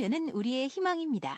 채우려는 우리의 희망입니다.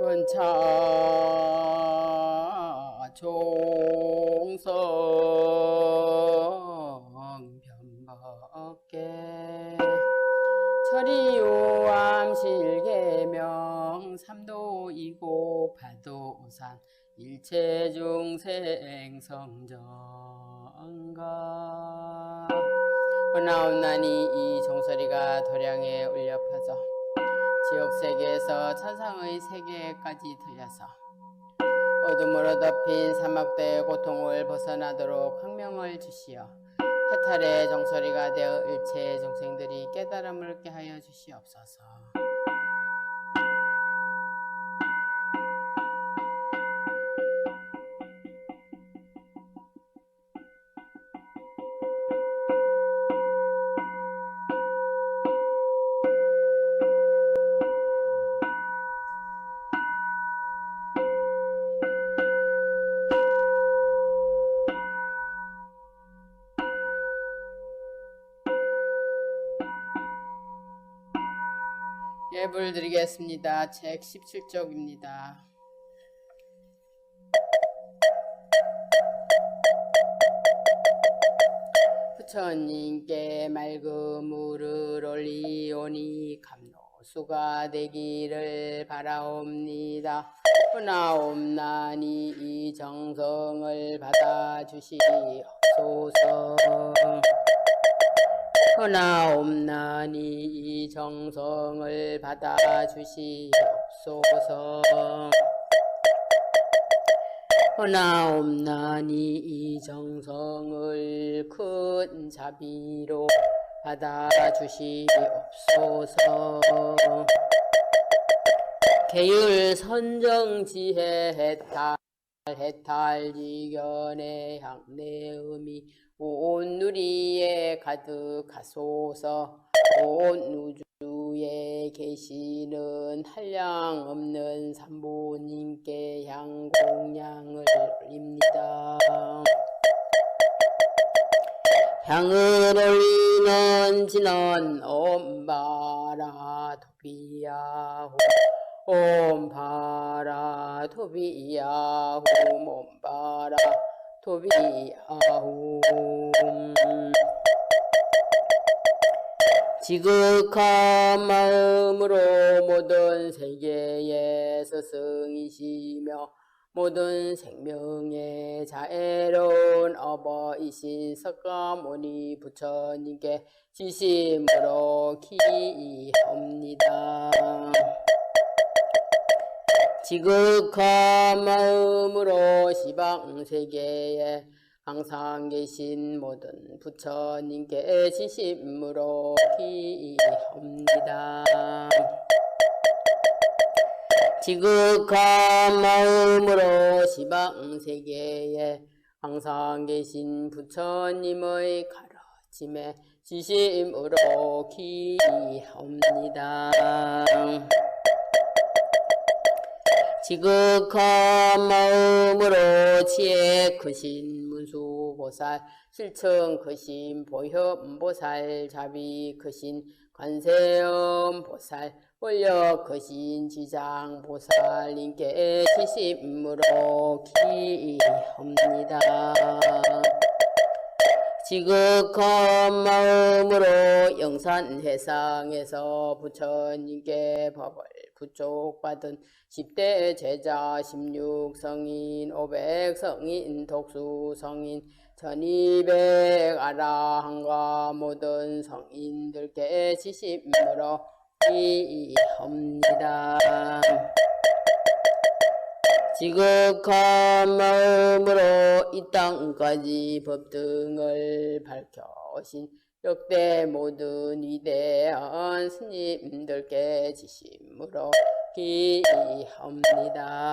원차 종성 변법계 철이요암 실계명 삼도이고 파도산 일체중생 성정가 나온나니 이 종소리가 도량에 울려 퍼져 지옥세계에서 천상의 세계까지 들려서 어둠으로 덮인 사막대의 고통을 벗어나도록 광명을 주시어 해탈의 종소리가 되어 일체의 중생들이 깨달음을 얻게 하여 주시옵소서. 예불 드리겠습니다. 책 17쪽입니다. 부처님께 맑은 물을 올리오니 감로수가 되기를 바라옵니다. 나옵나니 이 정성을 받아주시옵소서. 나옵나니 이 정성을 받아주시옵소서. 나옵나니 이 정성을 큰 자비로 받아주시옵소서. 계율 선정지혜 해탈 지견의 향내음이 온 누리에 가득하소서. 온 우주에 계시는 한량없는 삼보님께 향공양을 올립니다. 향을 올리는 진원 옴바라 도비야호 옴바라 도비야호 옴바라 도비야호. 지극한 마음으로 모든 세계의 스승이시며 모든 생명의 자애로운 어버이신 석가모니 부처님께 진심으로 기이옵니다. 지극한 마음으로 시방세계에 항상 계신 모든 부처님께 진심으로 기합니다. 지극한 마음으로 시방세계에 항상 계신 부처님의 가르침에 진심으로 기합니다. 지극한 마음으로 지혜 크신 문수보살, 실청 크신 보현보살, 자비 크신 관세음보살, 원력 크신 지장보살님께 진심으로 기합니다. 지극한 마음으로 영산해상에서 부처님께 법을 부족받은 10대 제자 16성인 500성인 독수성인 1200 아라한과 모든 성인들께 진심으로 기합니다. 지극한 마음으로 이 땅까지 법등을 밝혀오신 역대 모든 위대한 스님들께 진심으로 기합니다.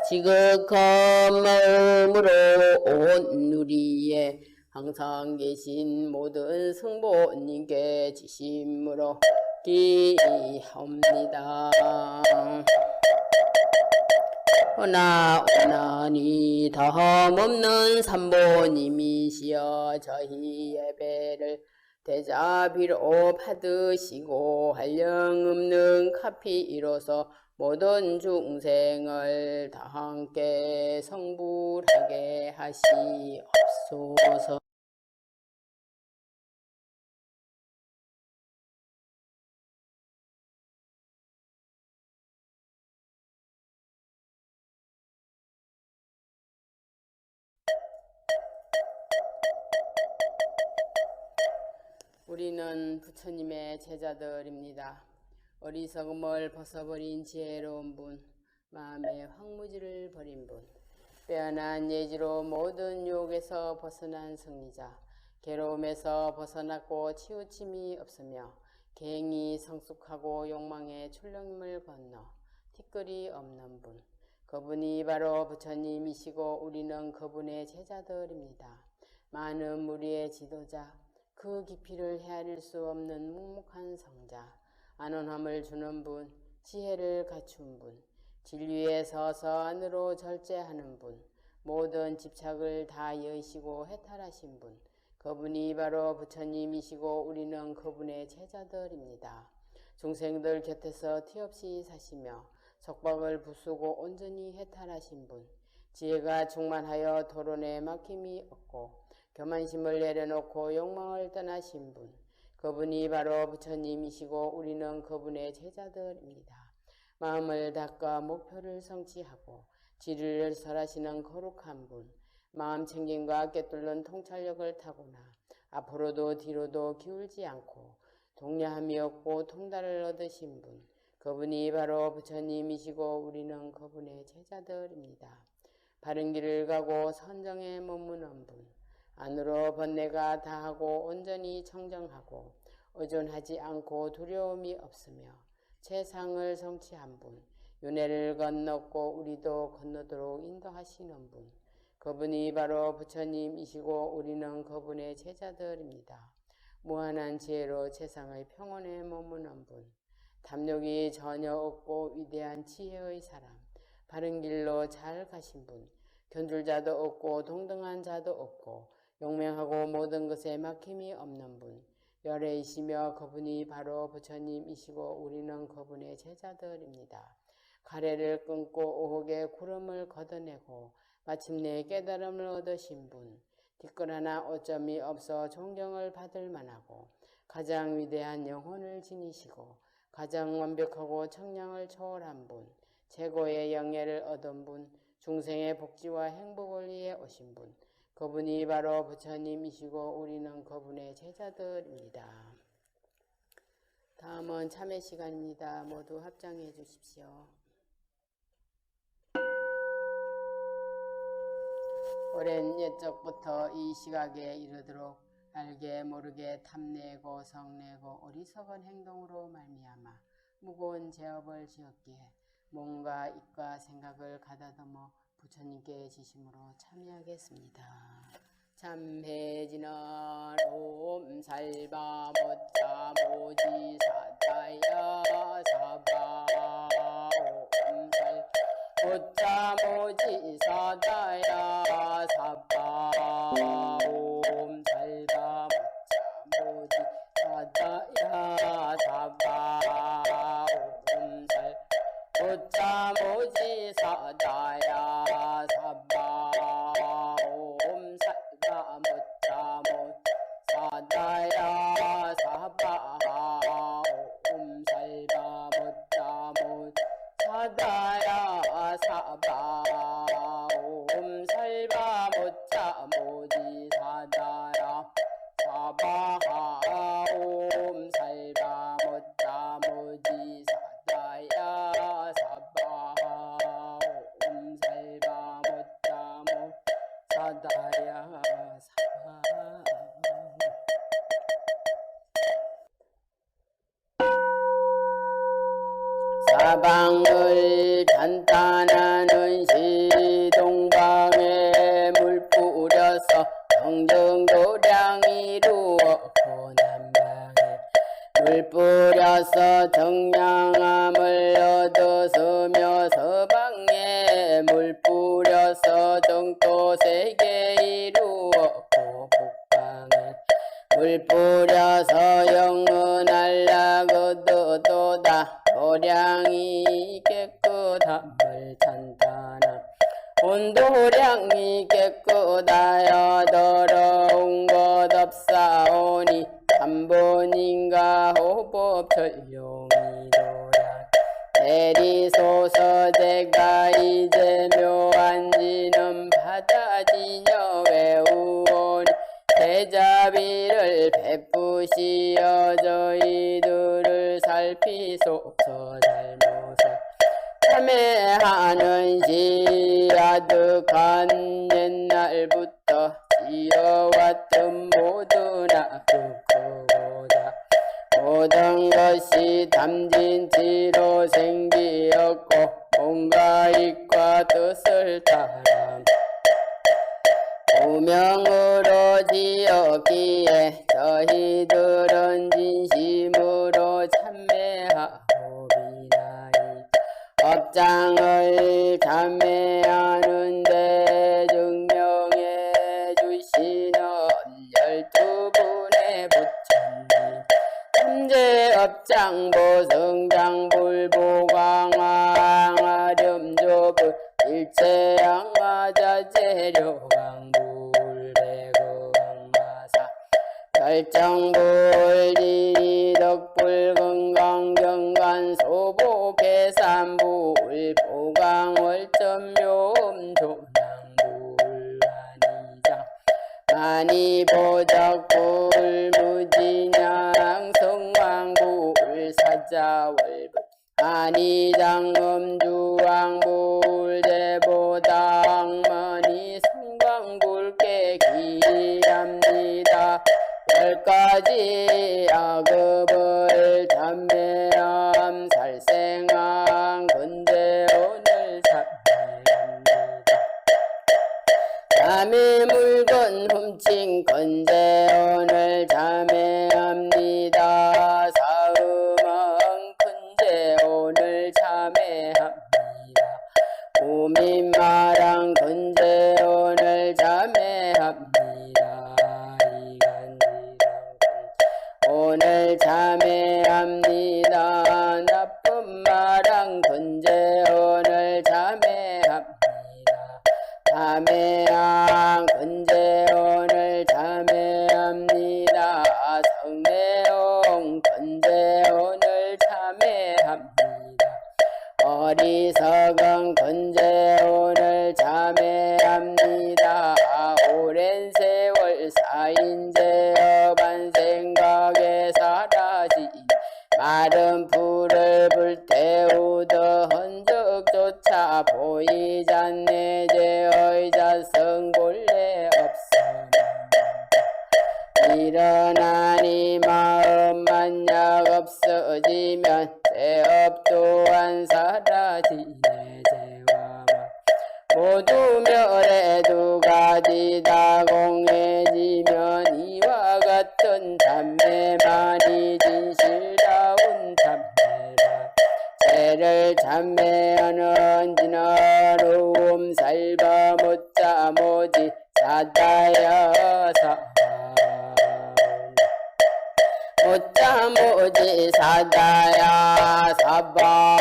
지극한 마음으로 온 누리에 항상 계신 모든 성보님께 진심으로 기합니다. 오나니 다함없는 삼보님이시여 저희 예배를 대자비로 받으시고 한량없는 카피로서 모든 중생을 다 함께 성불하게 하시옵소서. 우리는 부처님의 제자들입니다. 어리석음을 벗어버린 지혜로운 분, 마음의 황무지를 버린 분, 빼어난 예지로 모든 유혹에서 벗어난 승리자, 괴로움에서 벗어났고 치우침이 없으며 갱이 성숙하고 욕망의 출렁임을 건너 티끌이 없는 분, 그분이 바로 부처님이시고 우리는 그분의 제자들입니다. 많은 무리의 지도자, 그 깊이를 헤아릴 수 없는 묵묵한 성자, 안온함을 주는 분, 지혜를 갖춘 분, 진리에 서서 안으로 절제하는 분, 모든 집착을 다 여시고 해탈하신 분, 그분이 바로 부처님이시고 우리는 그분의 제자들입니다. 중생들 곁에서 티없이 사시며 속박을 부수고 온전히 해탈하신 분, 지혜가 충만하여 토론에 막힘이 없고 교만심을 내려놓고 욕망을 떠나신 분, 그분이 바로 부처님이시고 우리는 그분의 제자들입니다. 마음을 닦아 목표를 성취하고 진리를 설하시는 거룩한 분, 마음 챙김과 꿰뚫는 통찰력을 타고나 앞으로도 뒤로도 기울지 않고 동려함이 없고 통달을 얻으신 분, 그분이 바로 부처님이시고 우리는 그분의 제자들입니다. 바른 길을 가고 선정에 머무는 분, 안으로 번뇌가 다하고 온전히 청정하고 의존하지 않고 두려움이 없으며 최상을 성취한 분, 윤회를 건넜고 우리도 건너도록 인도하시는 분, 그분이 바로 부처님이시고 우리는 그분의 제자들입니다. 무한한 지혜로 세상의 평온에 머무는 분, 탐욕이 전혀 없고 위대한 지혜의 사람, 바른 길로 잘 가신 분, 견줄 자도 없고 동등한 자도 없고 용맹하고 모든 것에 막힘이 없는 분, 열애이시며 그분이 바로 부처님이시고 우리는 그분의 제자들입니다. 가래를 끊고 오혹의 구름을 걷어내고 마침내 깨달음을 얻으신 분, 티끌 하나 오점이 없어 존경을 받을 만하고 가장 위대한 영혼을 지니시고 가장 완벽하고 청량을 초월한 분, 최고의 영예를 얻은 분, 중생의 복지와 행복을 위해 오신 분, 그분이 바로 부처님이시고 우리는 그분의 제자들입니다. 다음은 지금은 참회 시간입니다. 모두 합장해 주십시오. 오랜 옛적부터 이 시각에 이르도록 알게 모르게 탐내고 성내고 어리석은 행동으로 말미암아 무거운 죄업을 지었기에 몸과 입과 생각을 가다듬어 부처님께 지심으로 참여하겠습니다. 참회지나 옴살바 모짜 모지사다야 사바 옴살 모짜 모지사다야 사바 옴살바 모짜 모지사다야 사바 옴살 모짜 모지사다야 사바 옴살바 모짜 모사다야 사바 옴살바 모짜 모사다야 사바 옴살바 모짜 모지사다야 사바 옴살바 모짜 모지사다야 사바 옴살바 모짜 모사다야 사방을 단단하는 시동방에 물 뿌려서 정정도량 이루었고 남방에 물 뿌려서 정량함을 얻었으며 서방에 물 뿌려서 정도 세계 이루었고 북방에 물 뿌려서 영원할락 얻어도다 도량이 깨끗함을 찬탄함 온도량이 깨끗하여 더러운 것 없사오니 한번인가 호법 전용이 도량 내리소서 제가 이제 묘한 지는 바다지녀 외우오니 대자비를 베푸시어 저희들을 살피소서 잘못을 참회하는 시아득한 옛날부터 지어왔던 모든 악극고다 모든 것이 담진 지로 생기었고 몸과 입과 뜻을 따라 무명으로 지었기에 저희들은 진심으로 참회하오리나이 업장을 참회하는데 증명해 주시는 12분의 부처님 삼재업장 보성장 불보광왕 아렴조불 일체양화자재료강 결정불 지리덕불 건강경관 소보 계산불 보강월점묘음 조낭불 안이장 만이보적불 무진양 성왕불 사자월불 안이장음주왕불 대보당머니 성광불 깨기랍니다. 10가지 악업을 참회함 살생한 근데 오늘 참회합니다. 남의 물건 훔친 근데 오늘 참회합니다. 사음은 근데 오늘 참회합니다. 우민마랑 근데 오늘 참회합니다. 오늘 참회합니다. 나쁜 말한 근제 오늘 참회합니다. 참회한 근제 오늘 참회합니다. 성내용 근제 오늘 참회합니다. 어리석은 근제 오늘 참회합니다. 오랜 세월 사인제어 반생각에 사라진 마른 불을 불태우더 흔적조차 보이지 않네. 죄의 자성 본래 없어. 일어나니 마음 만약 없어지면 죄업 또한 사라지네. 죄와 모두 멸해 두 가지 다 공해지면 이와 같은 참매만이 진실다운 참매라. 죄를 참매하는 진어로움 살바 못자 모지 사다야 사 못자 모지 사다야 사바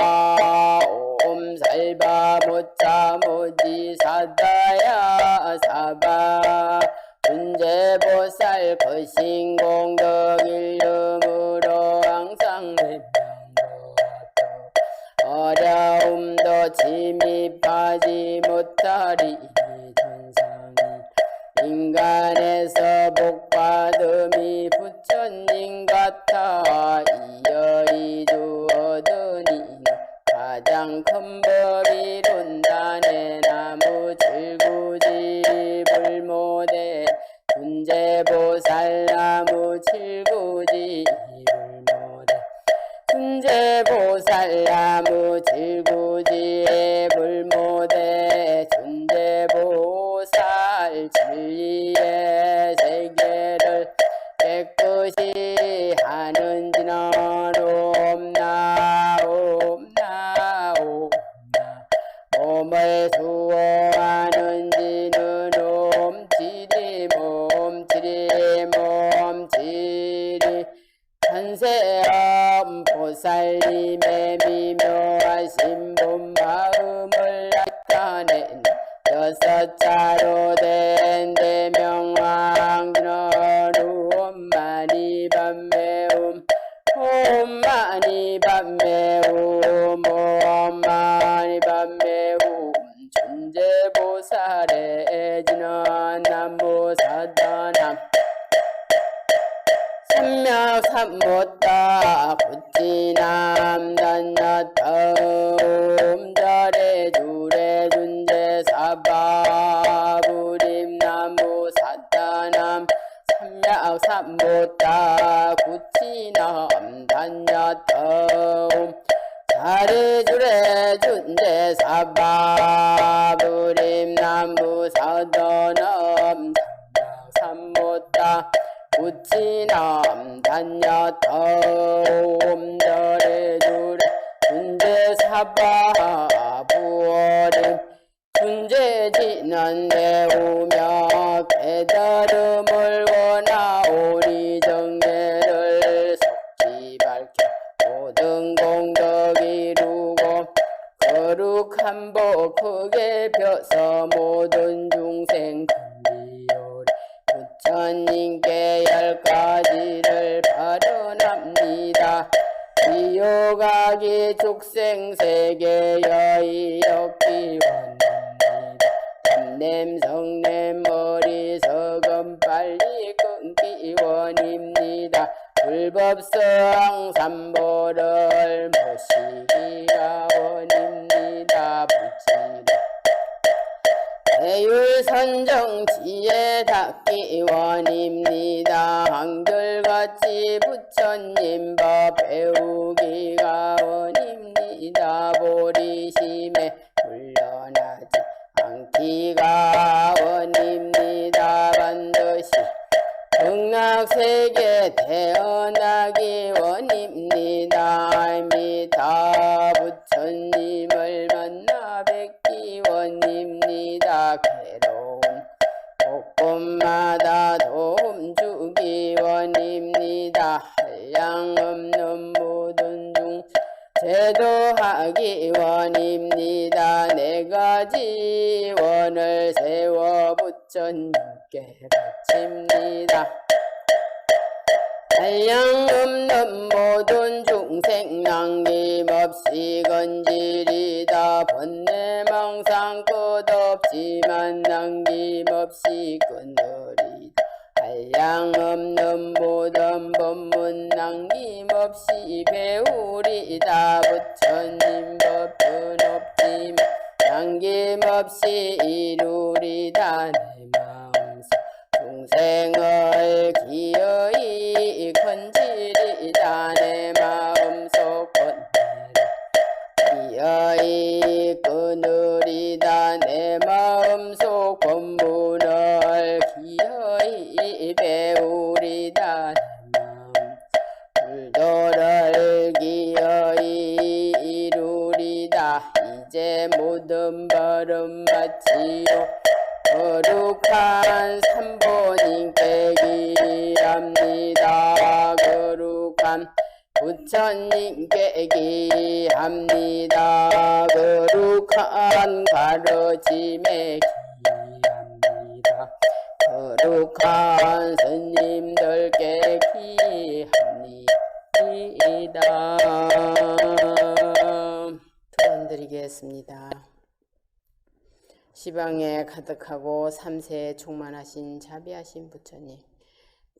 살바 못자 모지 사다야 사바 군제보살 거신공덕 일름으로 항상 어려움도 침입하지 못하리. 천상이 인간에서 복받음이 부처님 같아 이여이주 얻으니 가장 큰 법이 룬단에 나무 칠구지 불모대 군제보살 나무 칠구지 불모대 군제보살 나무 칠구지의 불모대 군제보살 진리의 세계를 깨끗이 하는 진언 옴나 옴나 옴나 몸을 수호하는 지는 옴지리 몸지리 몸지리 천세엄 보살님의 미묘하신 본 마음을 나타낸 여섯 자로 된 대명왕 진언 옴마니 밤매움 옴마니 밤매움 옴마니 밤매움 천재보살의 진언 남보사다남 삼명삼못다 구치남 단야타음 절에 주래 준제 사바 부림 나무 사다남 삼명삼못다 구치남 단야타음 절에 주래 준제 사바 부림 나무 사다남 삼명삼못다 구치남 단야타움 절에 주래 군제 사바 부어림 군제지는 내우며 깨달음을 원하오니 정계를 속지 밝혀 모든 공덕 이루고 거룩한 복 크게 펴서 모든 중생 건지오리. 부처님께 10가지를 발언합니다. 지옥아기 축생세계여 이렇기 원합니다. 담냄 성냄 어리석음 빨리 끊기 원입니다. 불법성 삼보를 모시기가 원입니다. 부처님 대율선정 지혜 닦기 원입니다. 한결같이 부처님 법 배우기가 원입니다. 보리심에 물러나지 않기가 원입니다. 반드시 극락세계 태어나기 원입니다. 아입니다. 부처님을 만나 뵙기 원입니다. 괴로운 곳곳마다 도움 주기 원입니다. 한량 없는 모든 중 제도하기 원입니다. 4가지 원을 세워 부처님께 바칩니다. 한량 없는 모든 중생 남김없이 건지리다. 번뇌망상 끝없지만 남김없이 끊으리다. 한량 없는 모든 법문 남김없이 배우리다. 부처님 법은 없지만 남김없이 이루리다. 내 마음속 중생을 기어이 건지리다. 내 마음속 권태를 기어이 끊으리다. 내 마음속 법문을 기어이 배우리다. 내 마음 불도를 기어이 이루리다. 이제 모든 벌은 마치요 거룩한 삼보님께 기합니다. 거룩한 부처님께 기합니다. 거룩한 가르침에 기합니다. 거룩한 스님들께 기합니다. 소원드리겠습니다. 시방에 가득하고 삼세에 충만하신 자비하신 부처님,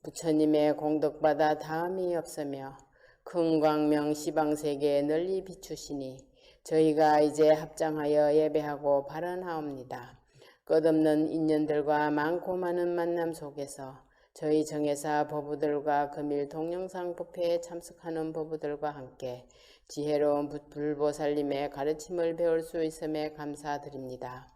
부처님의 공덕받아 다함이 없으며 큰 광명 시방세계에 널리 비추시니 저희가 이제 합장하여 예배하고 발언하옵니다. 끝없는 인연들과 많고 많은 만남 속에서 저희 정회사 법우들과 금일 동영상 법회에 참석하는 법우들과 함께 지혜로운 불보살님의 가르침을 배울 수 있음에 감사드립니다.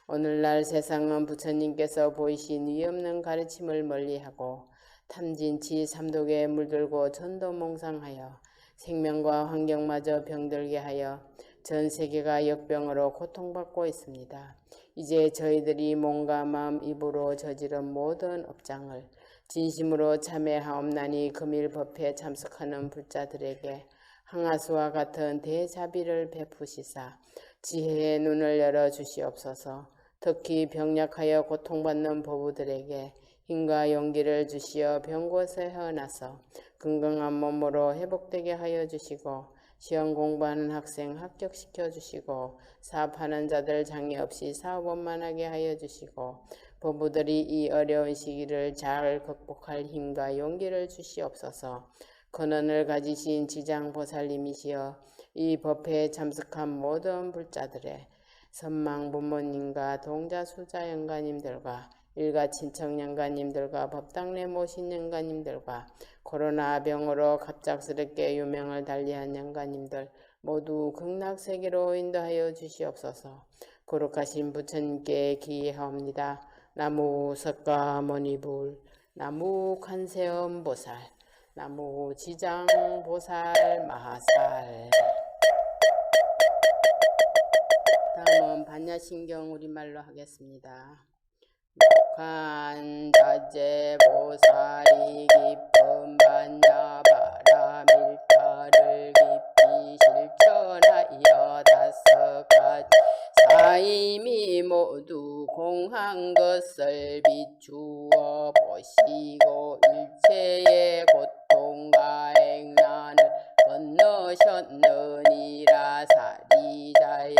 오늘날 세상은 부처님께서 보이신 위없는 가르침을 멀리하고 탐진치 삼독에 물들고 전도몽상하여 생명과 환경마저 병들게 하여 전 세계가 역병으로 고통받고 있습니다. 이제 저희들이 몸과 마음, 입으로 저지른 모든 업장을 진심으로 참회하옵나니 금일 법회에 참석하는 불자들에게 항아수와 같은 대자비를 베푸시사 지혜의 눈을 열어 주시옵소서. 특히 병약하여 고통받는 보부들에게 힘과 용기를 주시어 병곳에 헤어나서 건강한 몸으로 회복되게 하여 주시고 시험 공부하는 학생 합격시켜 주시고 사업하는 자들 장애 없이 사업 원만하게 하여 주시고 보부들이 이 어려운 시기를 잘 극복할 힘과 용기를 주시옵소서. 근원을 가지신 지장보살님이시여 이 법회에 참석한 모든 불자들의 선망 부모님과 동자 수자 영가님들과 일가 친척 영가님들과 법당내 모신 영가님들과 코로나 병으로 갑작스럽게 유명을 달리한 영가님들 모두 극락세계로 인도하여 주시옵소서. 거룩하신 부처님께 기하옵니다. 나무 석가모니불, 나무 관세음보살, 나무 지장보살 마살. 다음은 반야신경 우리말로 하겠습니다. 관자재 보살이 깊은 반야바라 밀가를 깊이 실천하여 다섯 가지 사임이 모두 공한 것을 비추어 보시고 일체의 고통과 액난을 건너셨느니라. 사리자여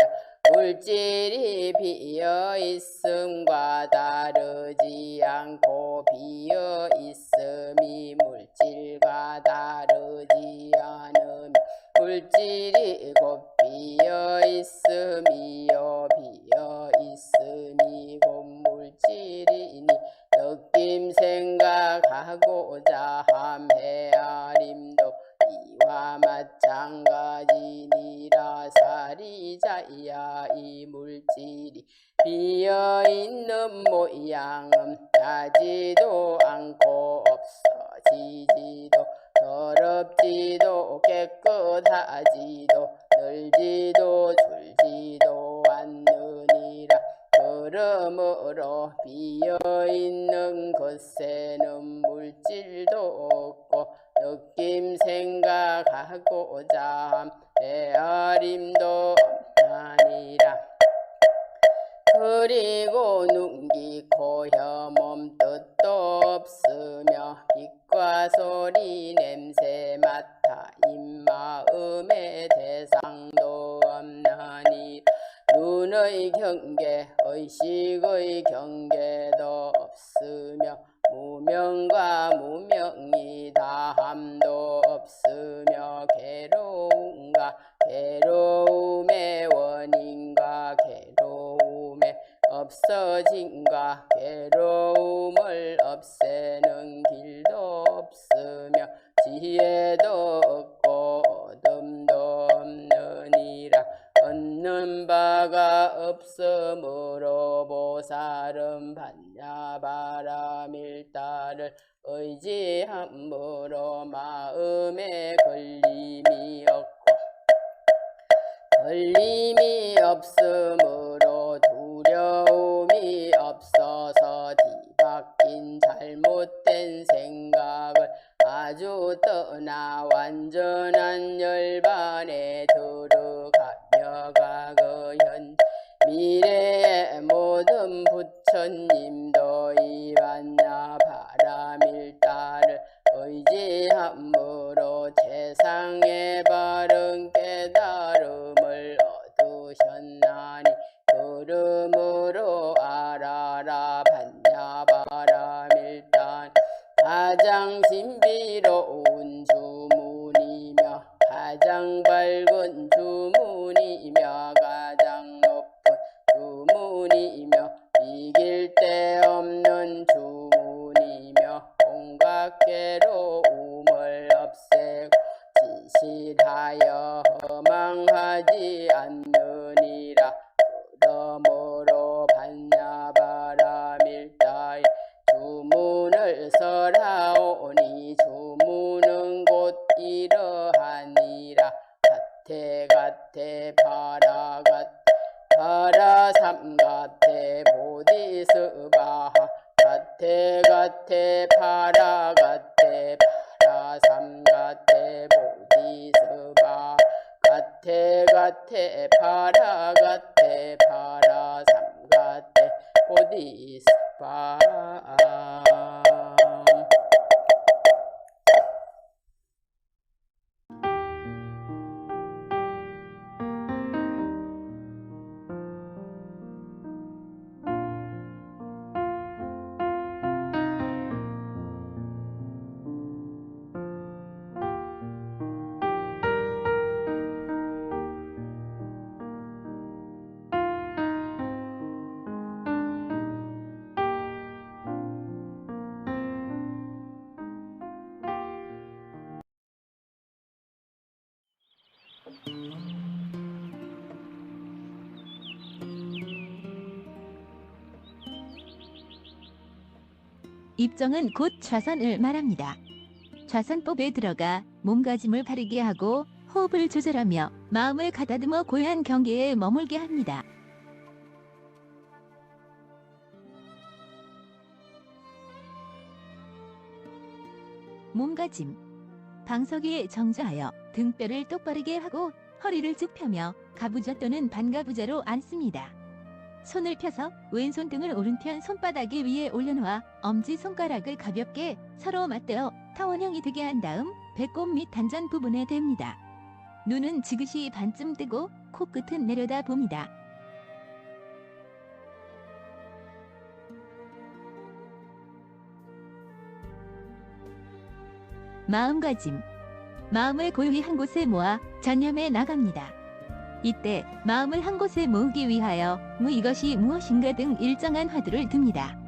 물질이 비어있음과 다르지 않고 비어있음이 물질과 다르지 않으며 물질이 곧 비어있음이요 비어있음이 곧 물질이니 느낌 생각하고자 함 헤아림도 이와 마찬가지니라. 사리자야 이 물질이 비어있는 모양은 나지도 않고 없어지지도 더럽지도 깨끗하지도 늘지도 줄지도 않느니라. 그러므로 비어있는 것에는 물질도 없고 느낌 생각하고자 헤아림도 아니라. 그리고 눈기 코 혀 몸 뜻도 없으며 빛과 소리 냄새 맡아 입마음의 대상도 없나니 눈의 경계 의식의 경계도 없으며 무명과 무명이 다함도 없으며 괴로움과 괴로움의 원인과 괴로움의 없어짐과 괴로움을 없애는 길도 없으며 지혜도 없고 어둠도 없느니라. 얻는 바가 없으므로 보살은 반야바라밀다를 의지함으로 마음에 걸림이 없고 걸림이 없으므로 두려움이 없어서 뒤바뀐 잘못된 생각을 아주 떠나 완전한 열반에 들어가며 과거현 미래의 모든 부처님도 이 반야바라밀다를 의지함으로 세상의 바른 깨달음을 얻으셨나니 그러므로 알아라. 반야바라밀단 가장 신비로운 주문이며 가장 밝은 주문이며 가장 높은 주문이며 이길 데 없는 주문이며 온갖 괴로움을 없애고 진실하여 허망하지 않느니라. 그러므로 반야바라밀다의 주문을 설하오니 주문은 곧 이러하니라. 가테 파라 삼가테 보디스바하 가테 파라 삼가테 보디스바하 가테 파라 삼가테 보디스바하. 입정은 곧 좌선을 말합니다. 좌선법에 들어가 몸가짐을 바르게 하고 호흡을 조절하며 마음을 가다듬어 고요한 경계에 머물게 합니다. 몸가짐. 방석 위에 정좌하여 등뼈를 똑바르게 하고 허리를 쭉 펴며 가부좌 또는 반가부좌로 앉습니다. 손을 펴서 왼손 등을 오른편 손바닥 위에 올려놓아 엄지손가락을 가볍게 서로 맞대어 타원형이 되게 한 다음 배꼽 및 단전 부분에 댑니다. 눈은 지그시 반쯤 뜨고 코끝은 내려다 봅니다. 마음가짐. 마음을 고요히 한 곳에 모아 전념해 나갑니다. 이때 마음을 한 곳에 모으기 위하여 이것이 무엇인가 등 일정한 화두를 듭니다.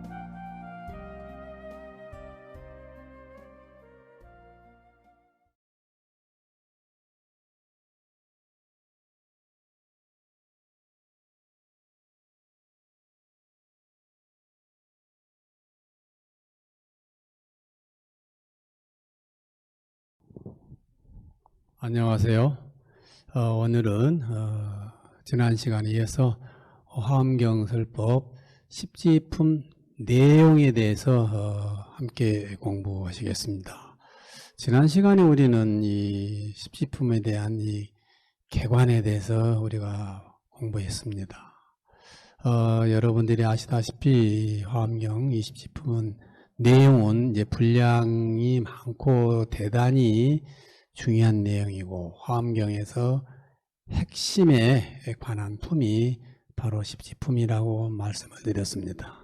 안녕하세요. 오늘은 지난 시간에 이어서 화엄경설법 10지품 내용에 대해서 함께 공부하시겠습니다. 지난 시간에 우리는 이 10지품에 대한 이 개관에 대해서 우리가 공부했습니다. 여러분들이 아시다시피 화엄경 20지품은 내용은 이제 분량이 많고 대단히 중요한 내용이고 화엄경에서 핵심에 관한 품이 바로 10지품이라고 말씀을 드렸습니다.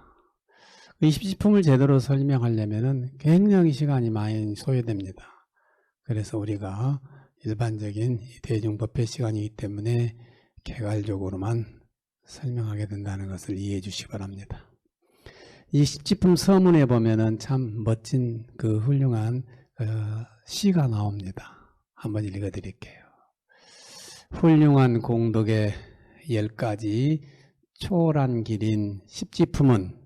이 십지품을 제대로 설명하려면은 굉장히 시간이 많이 소요됩니다. 그래서 우리가 일반적인 대중법회 시간이기 때문에 개괄적으로만 설명하게 된다는 것을 이해해 주시기 바랍니다. 이 십지품 서문에 보면은 참 멋진 그 훌륭한 시가 나옵니다. 한번 읽어 드릴게요. 훌륭한 공덕의 10가지 초월한 길인 십지품은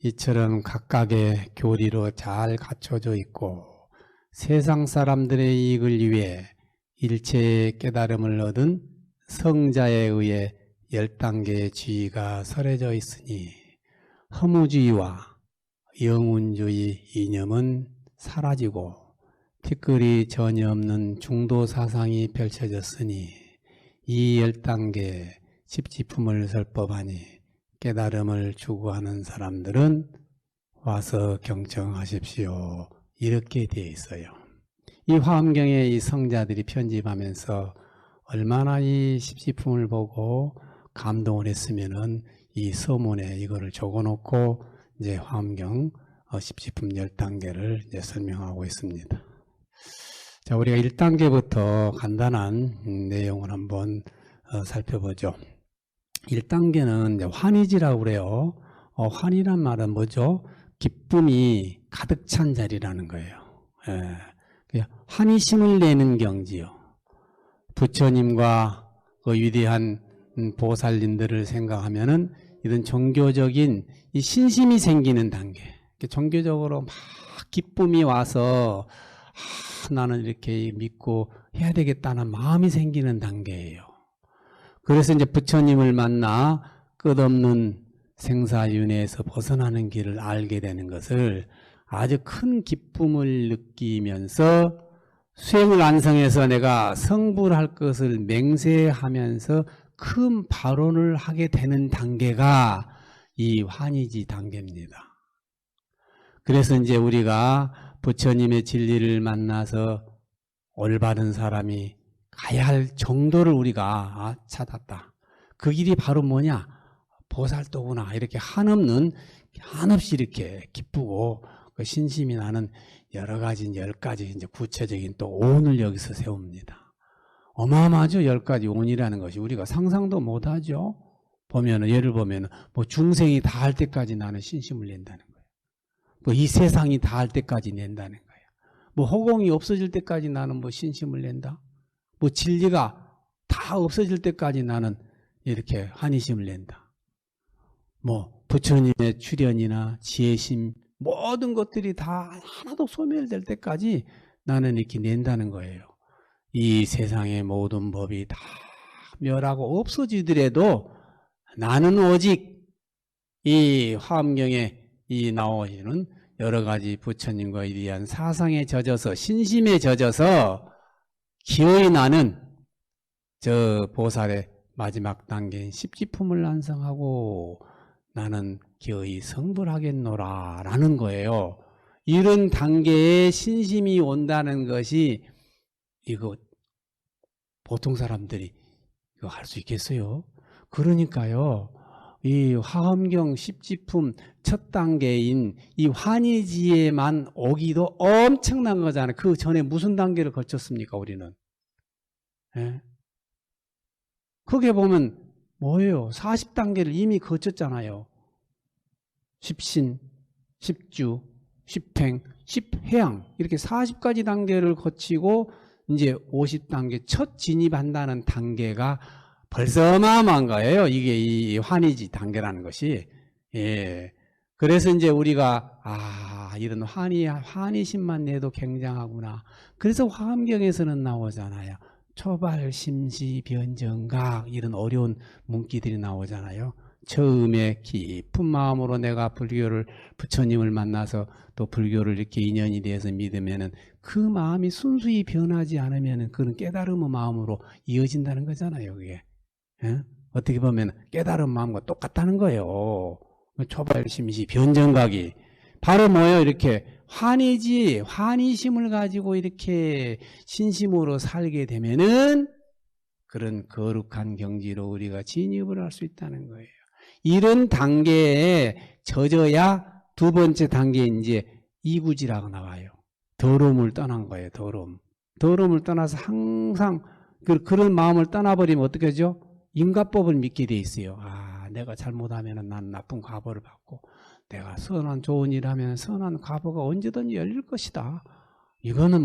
이처럼 각각의 교리로 잘 갖춰져 있고 세상 사람들의 이익을 위해 일체의 깨달음을 얻은 성자에 의해 10단계의 지위가 설해져 있으니 허무주의와 영운주의 이념은 사라지고 티끌이 전혀 없는 중도 사상이 펼쳐졌으니 이 10단계 십지품을 설법하니 깨달음을 추구하는 사람들은 와서 경청하십시오. 이렇게 되어 있어요. 이 화엄경의 이 성자들이 편집하면서 얼마나 이 십지품을 보고 감동을 했으면은 이 서문에 이거를 적어놓고 이제 화엄경 십지품 10단계를 이제 설명하고 있습니다. 자, 우리가 1단계부터 간단한 내용을 한번 살펴보죠. 1단계는 이제 환희지라고 그래요. 환희란 말은 뭐죠? 기쁨이 가득 찬 자리라는 거예요. 예. 환희심을 내는 경지요. 부처님과 그 위대한 보살님들을 생각하면은 이런 종교적인 이 신심이 생기는 단계. 종교적으로 막 기쁨이 와서 나는 이렇게 믿고 해야 되겠다는 마음이 생기는 단계예요. 그래서 이제 부처님을 만나 끝없는 생사윤회에서 벗어나는 길을 알게 되는 것을 아주 큰 기쁨을 느끼면서 수행을 완성해서 내가 성불할 것을 맹세하면서 큰 발언을 하게 되는 단계가 이 환희지 단계입니다. 그래서 이제 우리가 부처님의 진리를 만나서 올바른 사람이 가야 할 정도를 우리가 찾았다. 그 길이 바로 뭐냐? 보살도구나. 이렇게 한없이 이렇게 기쁘고 그 신심이 나는 여러 가지 10가지 이제 구체적인 또 오온을 여기서 세웁니다. 어마어마하죠. 10가지 오온이라는 것이 우리가 상상도 못하죠. 예를 보면 뭐 중생이 다 할 때까지 나는 신심을 낸다는 거예요. 뭐 이 세상이 다 할 때까지 낸다는 거예요. 뭐 허공이 없어질 때까지 나는 뭐 신심을 낸다. 뭐 진리가 다 없어질 때까지 나는 이렇게 환희심을 낸다. 뭐 부처님의 출현이나 지혜심 모든 것들이 다 하나도 소멸될 때까지 나는 이렇게 낸다는 거예요. 이 세상의 모든 법이 다 멸하고 없어지더라도 나는 오직 이 화엄경에 이 나오시는 여러 가지 부처님과 위대한 사상에 젖어서 신심에 젖어서 기어이 나는 저 보살의 마지막 단계인 십지품을 완성하고 나는 기어이 성불하겠노라 라는 거예요. 이런 단계에 신심이 온다는 것이 이거 보통 사람들이 이거 할 수 있겠어요? 그러니까요. 이 화엄경 십지품 첫 단계인 이 환희지에만 오기도 엄청난 거잖아요. 그 전에 무슨 단계를 거쳤습니까, 우리는? 예? 거기에 보면 뭐예요? 40단계를 이미 거쳤잖아요. 십신, 십주, 십행, 십해양 이렇게 40가지 단계를 거치고 이제 50단계 첫 진입한다는 단계가 벌써 어마어마한 거예요. 이게 이 환희지 단계라는 것이. 예. 그래서 이제 우리가 이런 환희심만 내도 굉장하구나. 그래서 화엄경에서는 나오잖아요. 초발, 심시, 변정각 이런 어려운 문기들이 나오잖아요. 처음에 깊은 마음으로 내가 부처님을 만나서 또 불교를 이렇게 인연이 돼서 믿으면은 그 마음이 순수히 변하지 않으면은 그런 깨달음의 마음으로 이어진다는 거잖아요. 그게. 예? 어떻게 보면 깨달은 마음과 똑같다는 거예요. 초발, 심시, 변정각이 바로 뭐예요? 이렇게 환희지, 환희심을 가지고 이렇게 신심으로 살게 되면은 그런 거룩한 경지로 우리가 진입을 할 수 있다는 거예요. 이런 단계에 젖어야 두 번째 단계에 이제 이구지라고 나와요. 더러움을 떠난 거예요. 더러움을 떠나서 항상 그런 마음을 떠나버리면 어떻게 하죠? 인과법을 믿게 돼 있어요. 아, 내가 잘못하면 난 나쁜 과보를 받고, 내가 선한 좋은 일을 하면 선한 과보가 언제든지 열릴 것이다. 이거는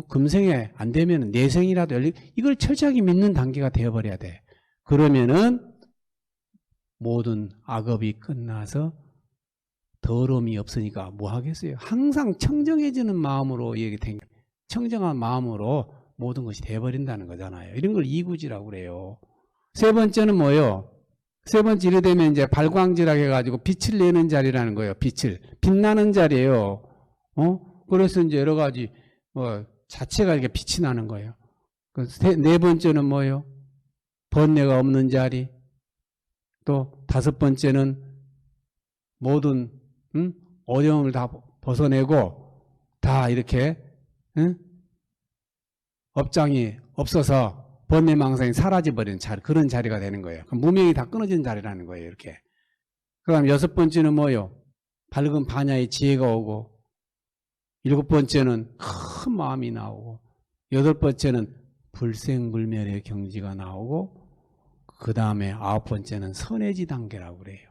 금생에 안 되면 내생이라도 이걸 철저하게 믿는 단계가 되어버려야 돼. 그러면은 모든 악업이 끝나서 더러움이 없으니까 뭐 하겠어요? 항상 청정해지는 마음으로, 청정한 마음으로 모든 것이 돼버린다는 거잖아요. 이런 걸 이구지라고 그래요. 세 번째는 뭐예요? 세 번째 이래 되면 이제 발광지라고 해가지고 빛을 내는 자리라는 거예요. 빛나는 자리예요. 그래서 이제 여러 가지 자체가 이렇게 빛이 나는 거예요. 네 번째는 뭐예요? 번뇌가 없는 자리. 또 다섯 번째는 모든 어려움을 다 벗어내고 다 이렇게 업장이 없어서 번뇌망상이 사라져버리는 자리, 그런 자리가 되는 거예요. 무명이 다 끊어지는 자리라는 거예요. 이렇게. 그 다음 여섯 번째는 뭐예요? 밝은 반야의 지혜가 오고, 일곱 번째는 큰 마음이 나오고, 여덟 번째는 불생불멸의 경지가 나오고, 그 다음에 아홉 번째는 선해지 단계라고 그래요.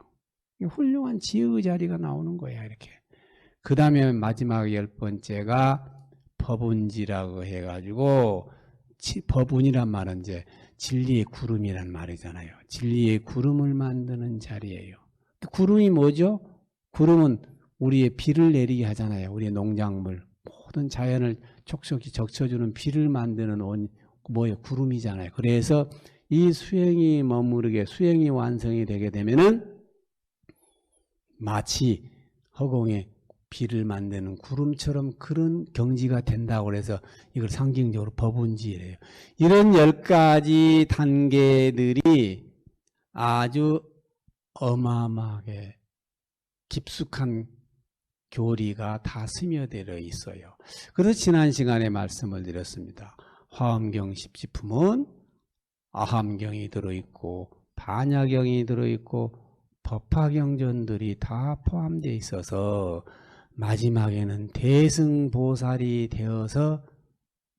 훌륭한 지혜의 자리가 나오는 거야, 이렇게. 그 다음에 마지막 열 번째가 법운지라고 해가지고, 법운이란 말은 이제 진리의 구름이란 말이잖아요. 진리의 구름을 만드는 자리예요. 구름이 뭐죠? 구름은 우리의 비를 내리게 하잖아요. 우리의 농작물, 모든 자연을 촉촉히 적셔주는 비를 만드는 구름이잖아요. 그래서 이 수행이 머무르게, 수행이 완성이 되게 되면은 마치 허공에 비를 만드는 구름처럼 그런 경지가 된다고 그래서 이걸 상징적으로 법운지래요. 이런 10가지 단계들이 아주 어마어마하게 깊숙한 교리가 다 스며들어 있어요. 그래서 지난 시간에 말씀을 드렸습니다. 화엄경 10지품은 아함경이 들어있고 반야경이 들어있고 법화경전들이 다 포함되어 있어서 마지막에는 대승보살이 되어서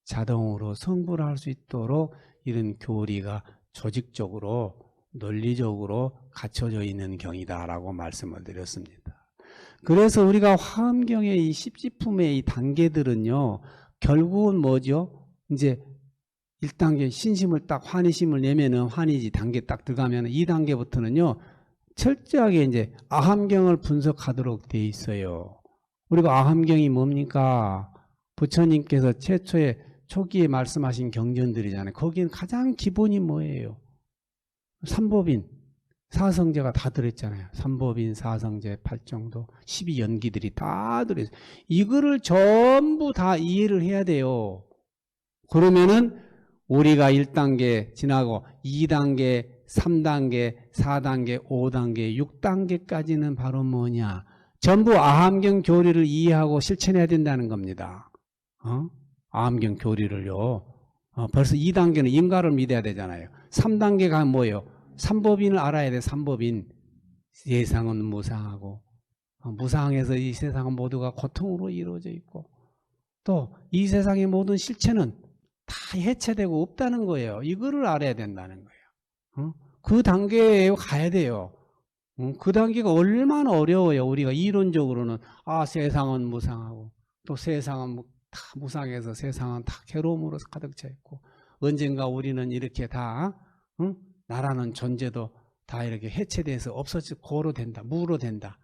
자동으로 성불을 할 수 있도록 이런 교리가 조직적으로 논리적으로 갖춰져 있는 경이다라고 말씀을 드렸습니다. 그래서 우리가 화엄경의 이 십지품의 이 단계들은요, 결국은 뭐죠? 이제 1단계 신심을 딱 환희심을 내면은 환희지 단계 딱 들어가면 2단계부터는요, 철저하게 이제 아함경을 분석하도록 돼 있어요. 우리가 아함경이 뭡니까? 부처님께서 최초에 초기에 말씀하신 경전들이잖아요. 거기는 가장 기본이 뭐예요? 삼법인, 사성제가 다 들어있잖아요. 삼법인, 사성제, 팔정도, 12연기들이 다 들어있어요. 이거를 전부 다 이해를 해야 돼요. 그러면은 우리가 1단계 지나고 2단계, 3단계, 4단계, 5단계, 6단계까지는 바로 뭐냐? 전부 아함경 교리를 이해하고 실천해야 된다는 겁니다. 아함경 교리를요. 벌써 2단계는 인과를 믿어야 되잖아요. 3단계가 뭐예요? 삼법인을 알아야 돼. 삼법인. 세상은 무상하고 무상해서 이 세상은 모두가 고통으로 이루어져 있고 또 이 세상의 모든 실체는 다 해체되고 없다는 거예요. 이거를 알아야 된다는 거예요. 그 단계에 가야 돼요. 그 단계가 얼마나 어려워요. 우리가 이론적으로는 세상은 무상하고 또 세상은 다 무상해서 세상은 다 괴로움으로 가득 차 있고 언젠가 우리는 이렇게 다 나라는 존재도 다 이렇게 해체돼서 없어지고 고로 된다, 무로 된다,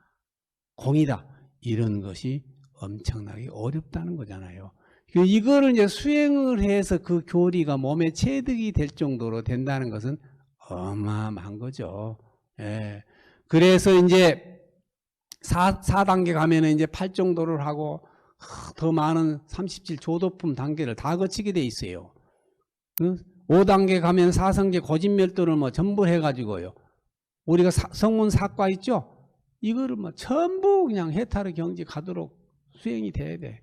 공이다, 이런 것이 엄청나게 어렵다는 거잖아요. 이거를 이제 수행을 해서 그 교리가 몸에 체득이 될 정도로 된다는 것은 어마어마한 거죠. 예. 그래서 이제 4단계 가면은 이제 8정도를 하고 더 많은 37조도품 단계를 다 거치게 돼 있어요. 5단계 가면 사성제 고진멸도를 전부 해가지고요. 우리가 성문 사과 있죠? 이거를 전부 그냥 해탈의 경지 가도록 수행이 돼야 돼.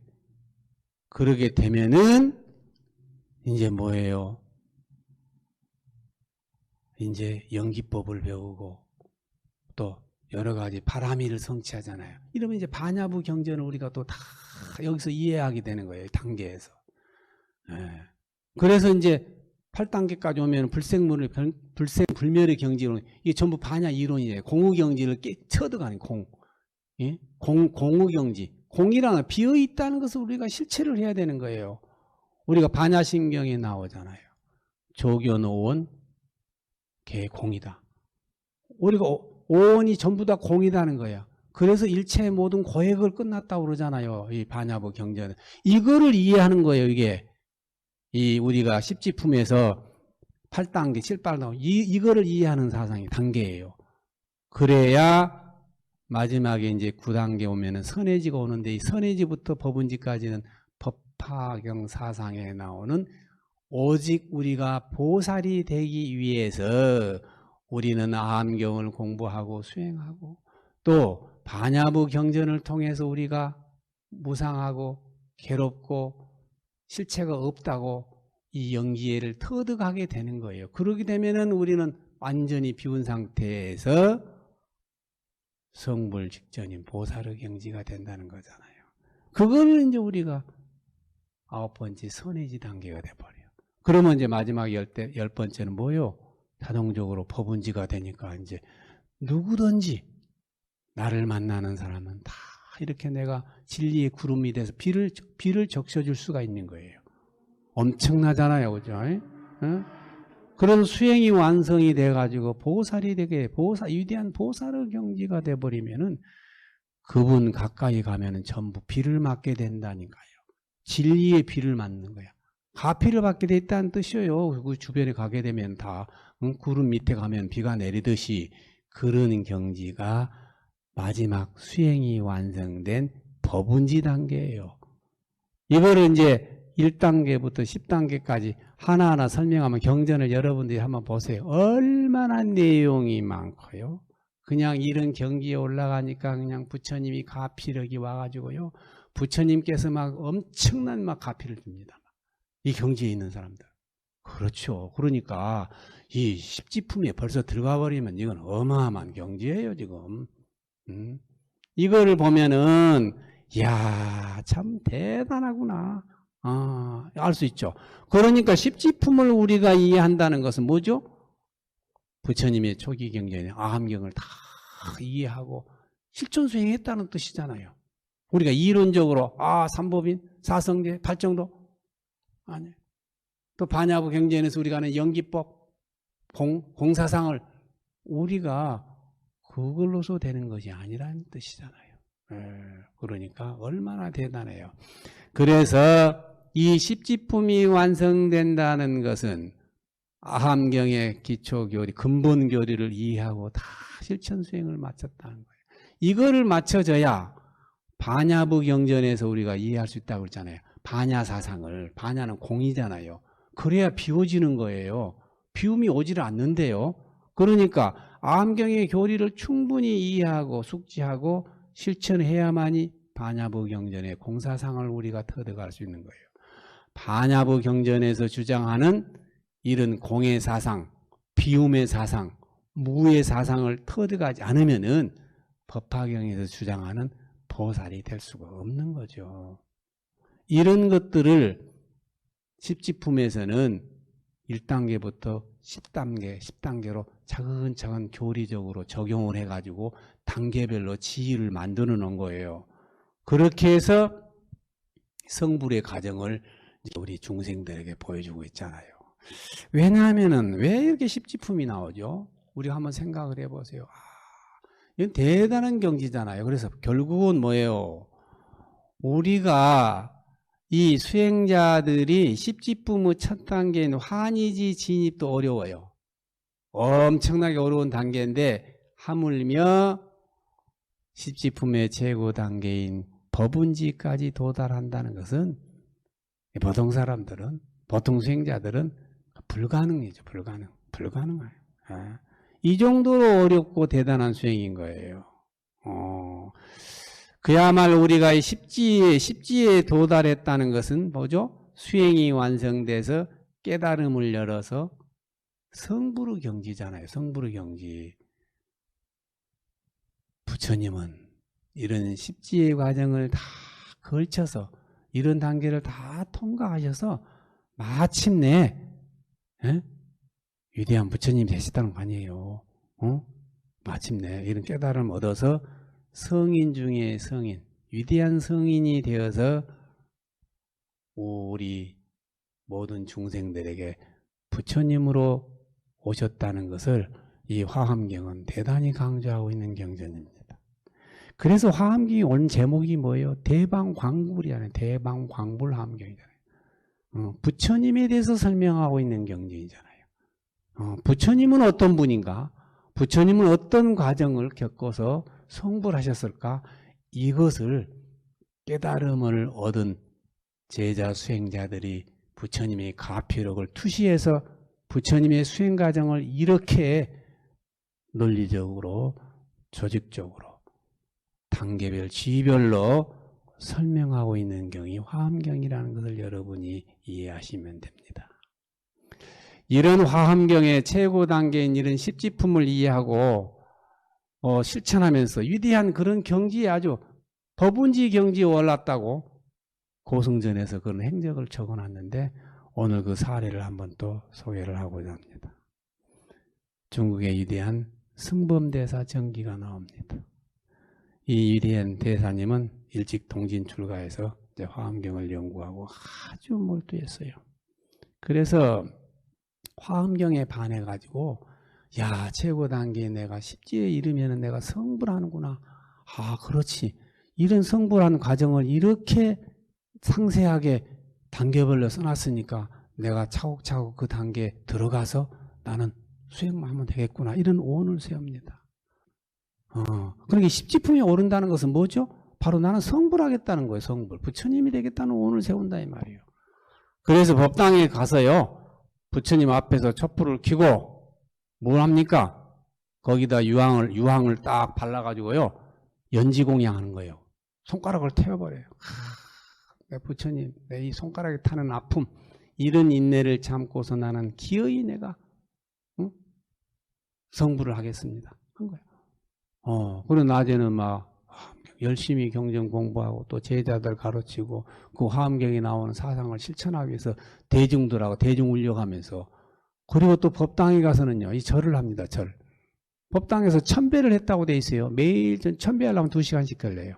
그러게 되면은 이제 뭐예요? 이제 연기법을 배우고 또 여러 가지 바람이를 성취하잖아요. 이러면 이제 반야부 경전을 우리가 또 다 여기서 이해하게 되는 거예요. 단계에서. 예. 그래서 이제 8단계까지 오면 불생불멸의 경지론, 이게 전부 반야 이론이에요. 공의경지를 쳐들어가는 공. 예? 공의경지. 공이라는 비어있다는 것을 우리가 실체를 해야 되는 거예요. 우리가 반야신경에 나오잖아요. 조견오원 개공이다. 우리가 오원이 전부 다 공이다는 거야. 그래서 일체의 모든 고액을 끝났다고 그러잖아요. 이 반야부 경전은. 이거를 이해하는 거예요. 이게 이 우리가 십지품에서 8단계, 7단계 이거를 이해하는 사상이 단계예요. 그래야 마지막에 이제 9단계 오면은 선해지가 오는데, 이 선해지부터 법운지까지는 법화경 사상에 나오는 오직 우리가 보살이 되기 위해서 우리는 아함경을 공부하고 수행하고, 또 반야부 경전을 통해서 우리가 무상하고 괴롭고 실체가 없다고 이 영지혜를 터득하게 되는 거예요. 그러게 되면은 우리는 완전히 비운 상태에서 성불 직전인 보살의 경지가 된다는 거잖아요. 그거는 이제 우리가 9번째 선해지 단계가 돼버려요. 그러면 이제 마지막 10번째는 뭐요? 자동적으로 법운지가 되니까 이제 누구든지 나를 만나는 사람은 다 이렇게 내가 진리의 구름이 돼서 비를 적셔줄 수가 있는 거예요. 엄청나잖아요. 그죠? 그런 수행이 완성이 돼가지고 보살이 되게, 위대한 보살의 경지가 돼버리면은 그분 가까이 가면은 전부 비를 맞게 된다니까요. 진리의 비를 맞는 거야. 가피를 받게 돼 있다는 뜻이에요. 그 주변에 가게 되면 다 구름 밑에 가면 비가 내리듯이 그런 경지가 마지막 수행이 완성된 법운지 단계예요. 이거를 이제 1단계부터 10단계까지 하나하나 설명하면 경전을 여러분들이 한번 보세요. 얼마나 내용이 많고요. 그냥 이런 경기에 올라가니까 그냥 부처님이 가피력이 와가지고요. 부처님께서 막 엄청난 막 가피를 줍니다. 이 경지에 있는 사람들. 그렇죠. 그러니까 이 십지품에 벌써 들어가 버리면 이건 어마어마한 경지예요, 지금. 이거를 보면은, 이야, 참 대단하구나. 알 수 있죠. 그러니까 십지품을 우리가 이해한다는 것은 뭐죠? 부처님의 초기 경전에 아함경을 다 이해하고 실존 수행했다는 뜻이잖아요. 우리가 이론적으로 삼법인, 사성제, 팔정도 아니. 또 반야부 경전에서 우리가 하는 연기법, 공사상을 우리가 그걸로서 되는 것이 아니라는 뜻이잖아요. 그러니까 얼마나 대단해요. 그래서 이 십지품이 완성된다는 것은 아함경의 기초교리, 근본교리를 이해하고 다 실천수행을 마쳤다는 거예요. 이거를 맞춰져야 반야부 경전에서 우리가 이해할 수 있다고 그랬잖아요. 반야사상을, 반야는 공이잖아요. 그래야 비워지는 거예요. 비움이 오지를 않는데요. 그러니까 아함경의 교리를 충분히 이해하고 숙지하고 실천해야만이 반야부 경전의 공사상을 우리가 터득할 수 있는 거예요. 반야부 경전에서 주장하는 이런 공의 사상, 비움의 사상, 무의 사상을 터득하지 않으면은 법화경에서 주장하는 보살이 될 수가 없는 거죠. 이런 것들을 십지품에서는 1단계부터 10단계로 차근차근 교리적으로 적용을 해가지고 단계별로 지위를 만들어 놓은 거예요. 그렇게 해서 성불의 과정을 우리 중생들에게 보여주고 있잖아요. 왜냐하면은 왜 이렇게 십지품이 나오죠? 우리가 한번 생각을 해보세요. 이건 대단한 경지잖아요. 그래서 결국은 뭐예요? 우리가 이 수행자들이 십지품의 첫 단계인 환희지 진입도 어려워요. 엄청나게 어려운 단계인데 하물며 십지품의 최고 단계인 법운지까지 도달한다는 것은 보통 사람들은, 보통 수행자들은 불가능이죠. 불가능해요. 이 정도로 어렵고 대단한 수행인 거예요. 그야말로 우리가 이 십지에 도달했다는 것은 뭐죠? 수행이 완성돼서 깨달음을 열어서 성불의 경지잖아요. 성불의 경지. 부처님은 이런 십지의 과정을 다 걸쳐서 이런 단계를 다 통과하셔서 마침내 위대한 부처님이 되셨다는 거 아니에요. 마침내 이런 깨달음을 얻어서 성인 중에 성인, 위대한 성인이 되어서 우리 모든 중생들에게 부처님으로 오셨다는 것을 이 화엄경은 대단히 강조하고 있는 경전입니다. 그래서 화엄경이 온 제목이 뭐예요? 대방광불이잖아요. 대방광불 화엄경이잖아요. 부처님에 대해서 설명하고 있는 경전이잖아요. 부처님은 어떤 분인가? 부처님은 어떤 과정을 겪어서 성불 하셨을까? 이것을 깨달음을 얻은 제자 수행자들이 부처님의 가피력을 투시해서 부처님의 수행 과정을 이렇게 논리적으로 조직적으로 단계별 지별로 설명하고 있는 경이 화엄경이라는 것을 여러분이 이해하시면 됩니다. 이런 화엄경의 최고 단계인 이런 십지품을 이해하고 실천하면서 위대한 그런 경지에 아주 법운지 경지에 올랐다고 고승전에서 그런 행적을 적어놨는데 오늘 그 사례를 한번 또 소개를 하고자 합니다. 중국의 위대한 승범대사 정기가 나옵니다. 이 위대한 대사님은 일찍 동진 출가해서 이제 화엄경을 연구하고 아주 몰두했어요. 그래서 화엄경에 반해가지고 야 최고 단계에 내가 십지에 이르면 내가 성불하는구나. 아 그렇지. 이런 성불한 과정을 이렇게 상세하게 단계별로 써놨으니까 내가 차곡차곡 그 단계에 들어가서 나는 수행만 하면 되겠구나. 이런 오언을 세웁니다. 그러니까 십지품에 오른다는 것은 뭐죠? 바로 나는 성불하겠다는 거예요. 성불. 부처님이 되겠다는 오언을 세운다 이 말이에요. 그래서 법당에 가서요. 부처님 앞에서 촛불을 켜고 뭘 합니까? 거기다 유황을 딱 발라가지고요. 연지공양하는 거예요. 손가락을 태워버려요. 내 부처님, 내 이 손가락에 타는 아픔, 이런 인내를 참고서 나는 기어이 내가 성불을 하겠습니다. 한 거예요. 그리고 낮에는 막 열심히 경전 공부하고 또 제자들 가르치고 그 화엄경에 나오는 사상을 실천하기 위해서 대중들하고 대중 울려가면서 그리고 또 법당에 가서는요, 이 절을 합니다. 절. 법당에서 천배를 했다고 돼 있어요. 매일 천배 하려면 2시간씩 걸려요.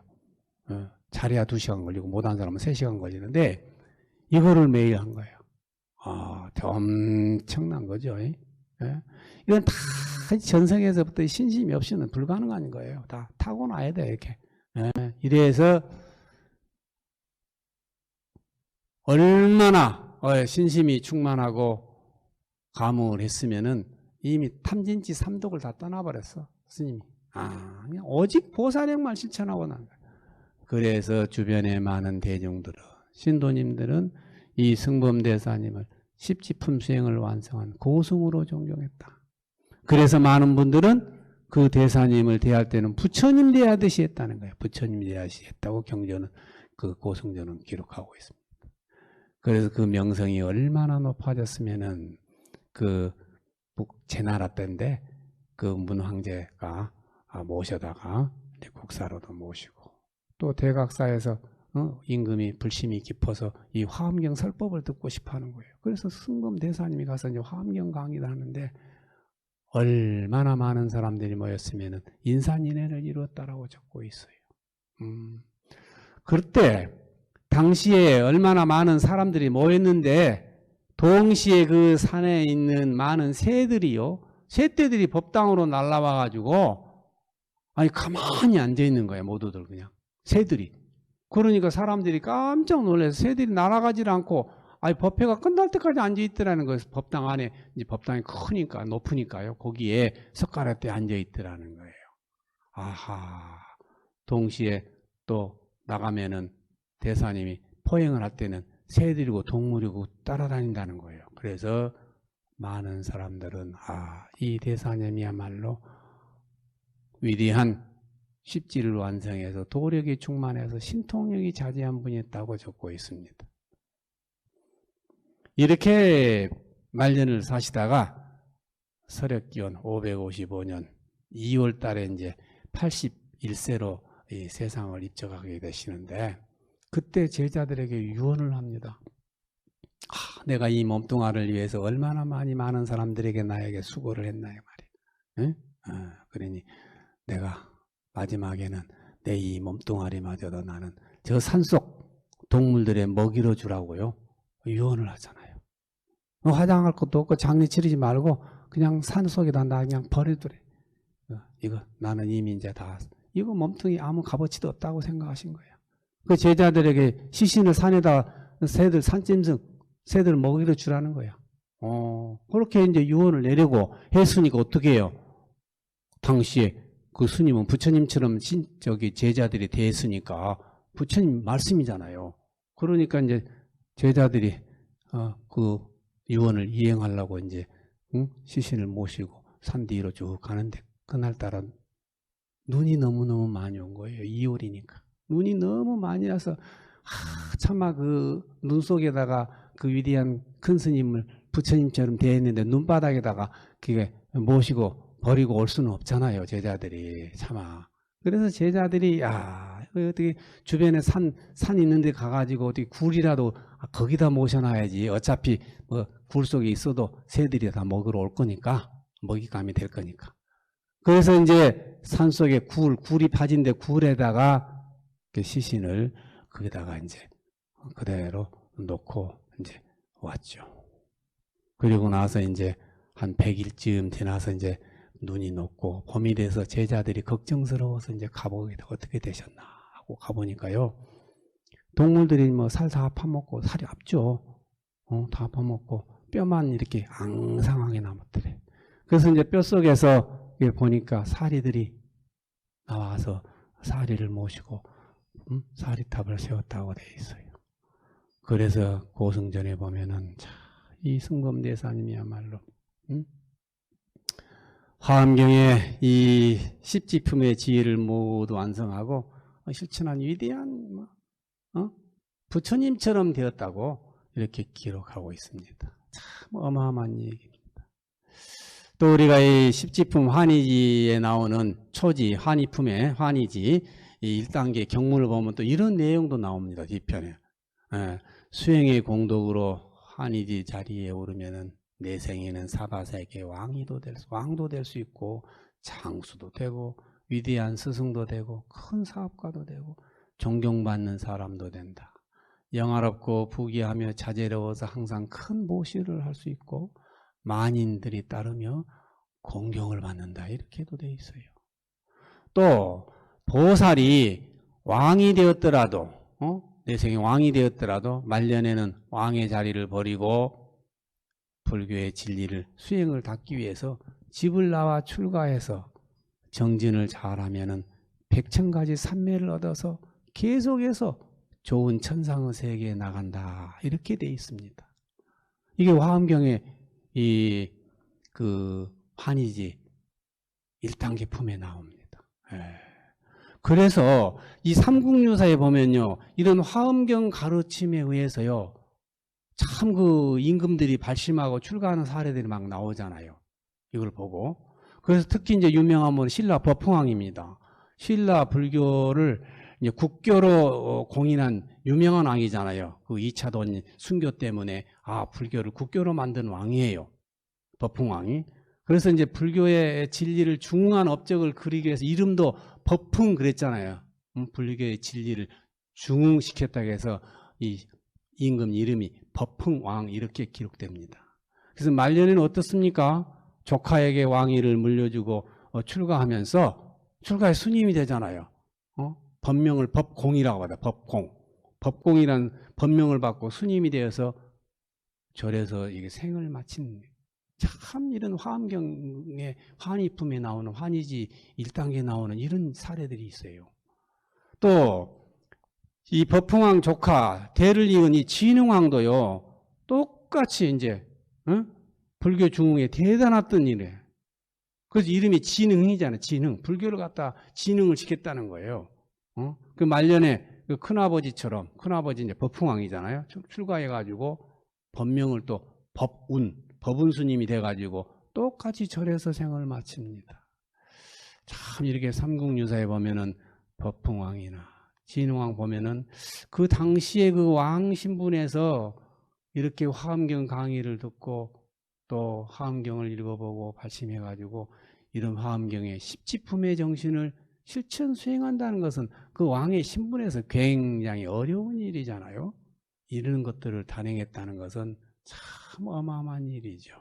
잘해야 2시간 걸리고 못한 사람은 3시간 걸리는데 이거를 매일 한 거예요. 엄청난 거죠. 예? 이건 다 전생에서부터 신심이 없이는 불가능한 거예요. 다 타고나야 돼 이렇게. 이래서 얼마나 신심이 충만하고 감흥을 했으면은 이미 탐진치 삼독을 다 떠나버렸어 스님이. 그냥 오직 보살행만 실천하고 난 거야. 그래서 주변에 많은 대중들은 신도님들은 이 승범대사님을 십지품 수행을 완성한 고승으로 존경했다. 그래서 많은 분들은 그 대사님을 대할 때는 부처님 대하듯이 했다는 거예요. 부처님 대하듯이 했다고 경전은 그 고승전은 기록하고 있습니다. 그래서 그 명성이 얼마나 높아졌으면은 그 제나라 때인데 그 문황제가 모셔다가 국사로도 모시고 또 대각사에서 임금이 불심이 깊어서 이 화엄경 설법을 듣고 싶어하는 거예요. 그래서 승범 대사님이 가서 이제 화엄경 강의를 하는데 얼마나 많은 사람들이 모였으면 인산인해를 이루었다라고 적고 있어요. 그때 당시에 얼마나 많은 사람들이 모였는데 동시에 그 산에 있는 많은 새들이요, 새떼들이 법당으로 날라와가지고 아니 가만히 앉아 있는 거예요. 모두들 그냥 새들이. 그러니까 사람들이 깜짝 놀라서 새들이 날아가질 않고 아니 법회가 끝날 때까지 앉아 있더라는 거예요. 법당 안에 이제 법당이 크니까 높으니까요. 거기에 석가래때 앉아 있더라는 거예요. 아하. 동시에 또 나가면은 대사님이 포행을 할 때는 새들이고 동물이고 따라다닌다는 거예요. 그래서 많은 사람들은 이 대사님이야말로 위대한 십지를 완성해서 도력이 충만해서 신통력이 자제한 분이었다고 적고 있습니다. 이렇게 말년을 사시다가 서력기원 555년 2월 달에 이제 일세로 이 세상을 입적하게 되시는데 그때 제자들에게 유언을 합니다. 내가 이 몸뚱아리를 위해서 얼마나 많은 사람들에게 나에게 수고를 했나 이 말이에요. 응? 그러니 내가 마지막에는 내 이 몸뚱아리마저도 나는 저 산속 동물들의 먹이로 주라고요. 유언을 하잖아요. 화장할 것도 없고 장례 치르지 말고 그냥 산속에다 나 그냥 버려두래. 이거 나는 이미 이제 다 이거 몸뚱이 아무 값어치도 없다고 생각하신 거예요. 그 제자들에게 시신을 산에다 새들 산짐승 새들 먹이로 주라는 거예요. 그렇게 이제 유언을 내려고 했으니까 어떻게 해요? 당시에 그 스님은 부처님처럼 제자들이 대했으니까 부처님 말씀이잖아요. 그러니까 이제 제자들이 그 유언을 이행하려고 이제 시신을 모시고 산 뒤로 쭉 가는데 그날따라 눈이 너무너무 많이 온 거예요. 2월이니까. 눈이 너무 많이 와서 차마 그 눈 속에다가 그 위대한 큰 스님을 부처님처럼 대했는데 눈바닥에다가 그게 모시고 버리고 올 수는 없잖아요. 제자들이 차마. 그래서 제자들이 어떻게 주변에 산 있는 데 가가지고 어떻게 굴이라도 거기다 모셔놔야지. 어차피 뭐 굴 속에 있어도 새들이 다 먹으러 올 거니까 먹잇감이 될 거니까. 그래서 이제 산 속에 굴이 파진데 굴에다가 그 시신을 거기다가 이제 그대로 놓고 이제 왔죠. 그리고 나서 이제 한 100일쯤 지나서 이제 눈이 녹고 봄이 돼서 제자들이 걱정스러워서 이제 가보게 어떻게 되셨나 하고 가보니까요. 동물들이 뭐 살 다 파먹고 살이 없죠. 다 파먹고 뼈만 이렇게 앙상하게 남았더래. 그래서 이제 뼛속에서 보니까 사리들이 나와서 사리를 모시고 사리탑을 세웠다고 돼 있어요. 그래서 고승전에 보면은 이 승검대사님이야말로 화엄경의 이 10지품의 지혜를 모두 완성하고 실천한 위대한 부처님처럼 되었다고 이렇게 기록하고 있습니다. 참 어마어마한 얘기입니다. 또 우리가 이 10지품 환희지에 나오는 초지 환희품의 환희지 이 1단계 경문을 보면 또 이런 내용도 나옵니다. 뒤편에. 수행의 공덕으로 환희지 자리에 오르면은 내 생에는 사바세계 왕도 될 수 있고 장수도 되고 위대한 스승도 되고 큰 사업가도 되고 존경받는 사람도 된다. 영화롭고 부귀하며 자제로워서 항상 큰 모시를 할 수 있고 만인들이 따르며 공경을 받는다. 이렇게도 돼 있어요. 또 보살이 왕이 되었더라도 내 생에 왕이 되었더라도 말년에는 왕의 자리를 버리고 불교의 진리를 수행을 닦기 위해서 집을 나와 출가해서 정진을 잘하면은 100,000가지 산매를 얻어서 계속해서 좋은 천상의 세계에 나간다. 이렇게 돼 있습니다. 이게 화엄경의 그 환희지 1단계 품에 나옵니다. 그래서 이 삼국유사에 보면요, 이런 화엄경 가르침에 의해서요, 참 그 임금들이 발심하고 출가하는 사례들이 막 나오잖아요. 이걸 보고. 그래서 특히 이제 유명한 분 신라 법흥왕입니다. 신라 불교를 이제 국교로 공인한 유명한 왕이잖아요. 그 2차돈 순교 때문에 불교를 국교로 만든 왕이에요. 법흥왕이. 그래서 이제 불교의 진리를 중흥한 업적을 그리기 위해서 이름도 법흥 그랬잖아요. 불교의 진리를 중흥시켰다고 해서 이 임금 이름이 법흥왕 이렇게 기록됩니다. 그래서 말년에는 어떻습니까? 조카에게 왕위를 물려주고 출가하면서 출가의 스님이 되잖아요. 법명을 법공이라고 하다. 법공. 법공이란 법명을 받고 스님이 되어서 절에서 이게 생을 마친 참 이런 화엄경의 환희품에 나오는 환희지 1단계에 나오는 이런 사례들이 있어요. 또 이 법흥왕 조카 대를 이은 이 진흥왕도요. 똑같이 이제 불교 중흥에 대단했던 일이에요. 그래서 이름이 진흥이잖아요. 진흥. 불교를 갖다 진흥을 시켰다는 거예요. 그 말년에 그 큰아버지처럼 큰아버지 이제 법흥왕이잖아요. 출가해가지고 법명을 또 법운 스님이 돼가지고 똑같이 절에서 생을 마칩니다. 참 이렇게 삼국유사에 보면은 법흥왕이나 진흥왕 보면은 그 당시에 그 왕 신분에서 이렇게 화엄경 강의를 듣고 또 화엄경을 읽어보고 발심해가지고 이런 화엄경의 십지품의 정신을 실천 수행한다는 것은 그 왕의 신분에서 굉장히 어려운 일이잖아요. 이런 것들을 단행했다는 것은 참 어마어마한 일이죠.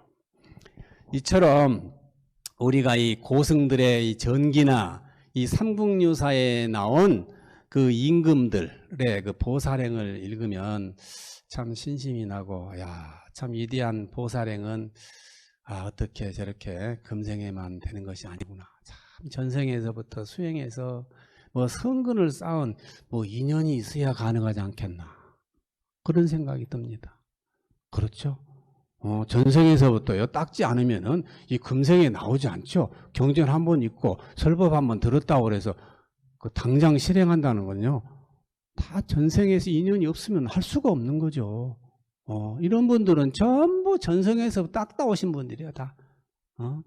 이처럼 우리가 이 고승들의 이 전기나 이 삼국유사에 나온 그 임금들의 그 보살행을 읽으면 참 신심이 나고, 야, 참 위대한 보살행은 어떻게 저렇게 금생에만 되는 것이 아니구나. 참 전생에서부터 수행해서 뭐 성근을 쌓은 뭐 인연이 있어야 가능하지 않겠나. 그런 생각이 듭니다. 그렇죠? 전생에서부터요, 닦지 않으면은 이 금생에 나오지 않죠. 경전 한번 읽고 설법 한번 들었다고 그래서 그 당장 실행한다는 건요, 다 전생에서 인연이 없으면 할 수가 없는 거죠. 이런 분들은 전부 전생에서 닦다 오신 분들이야, 다.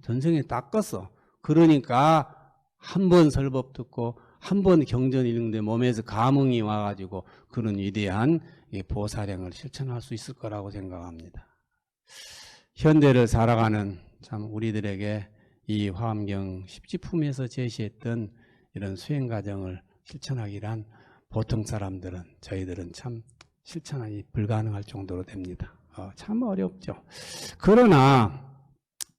전생에 닦았어. 그러니까 한 번 설법 듣고 한 번 경전 읽는데 몸에서 감흥이 와가지고 그런 위대한 이 보살행을 실천할 수 있을 거라고 생각합니다. 현대를 살아가는 참 우리들에게 이 화엄경 십지품에서 제시했던 이런 수행 과정을 실천하기란 보통 사람들은, 저희들은 참 실천하기 불가능할 정도로 됩니다. 참 어렵죠. 그러나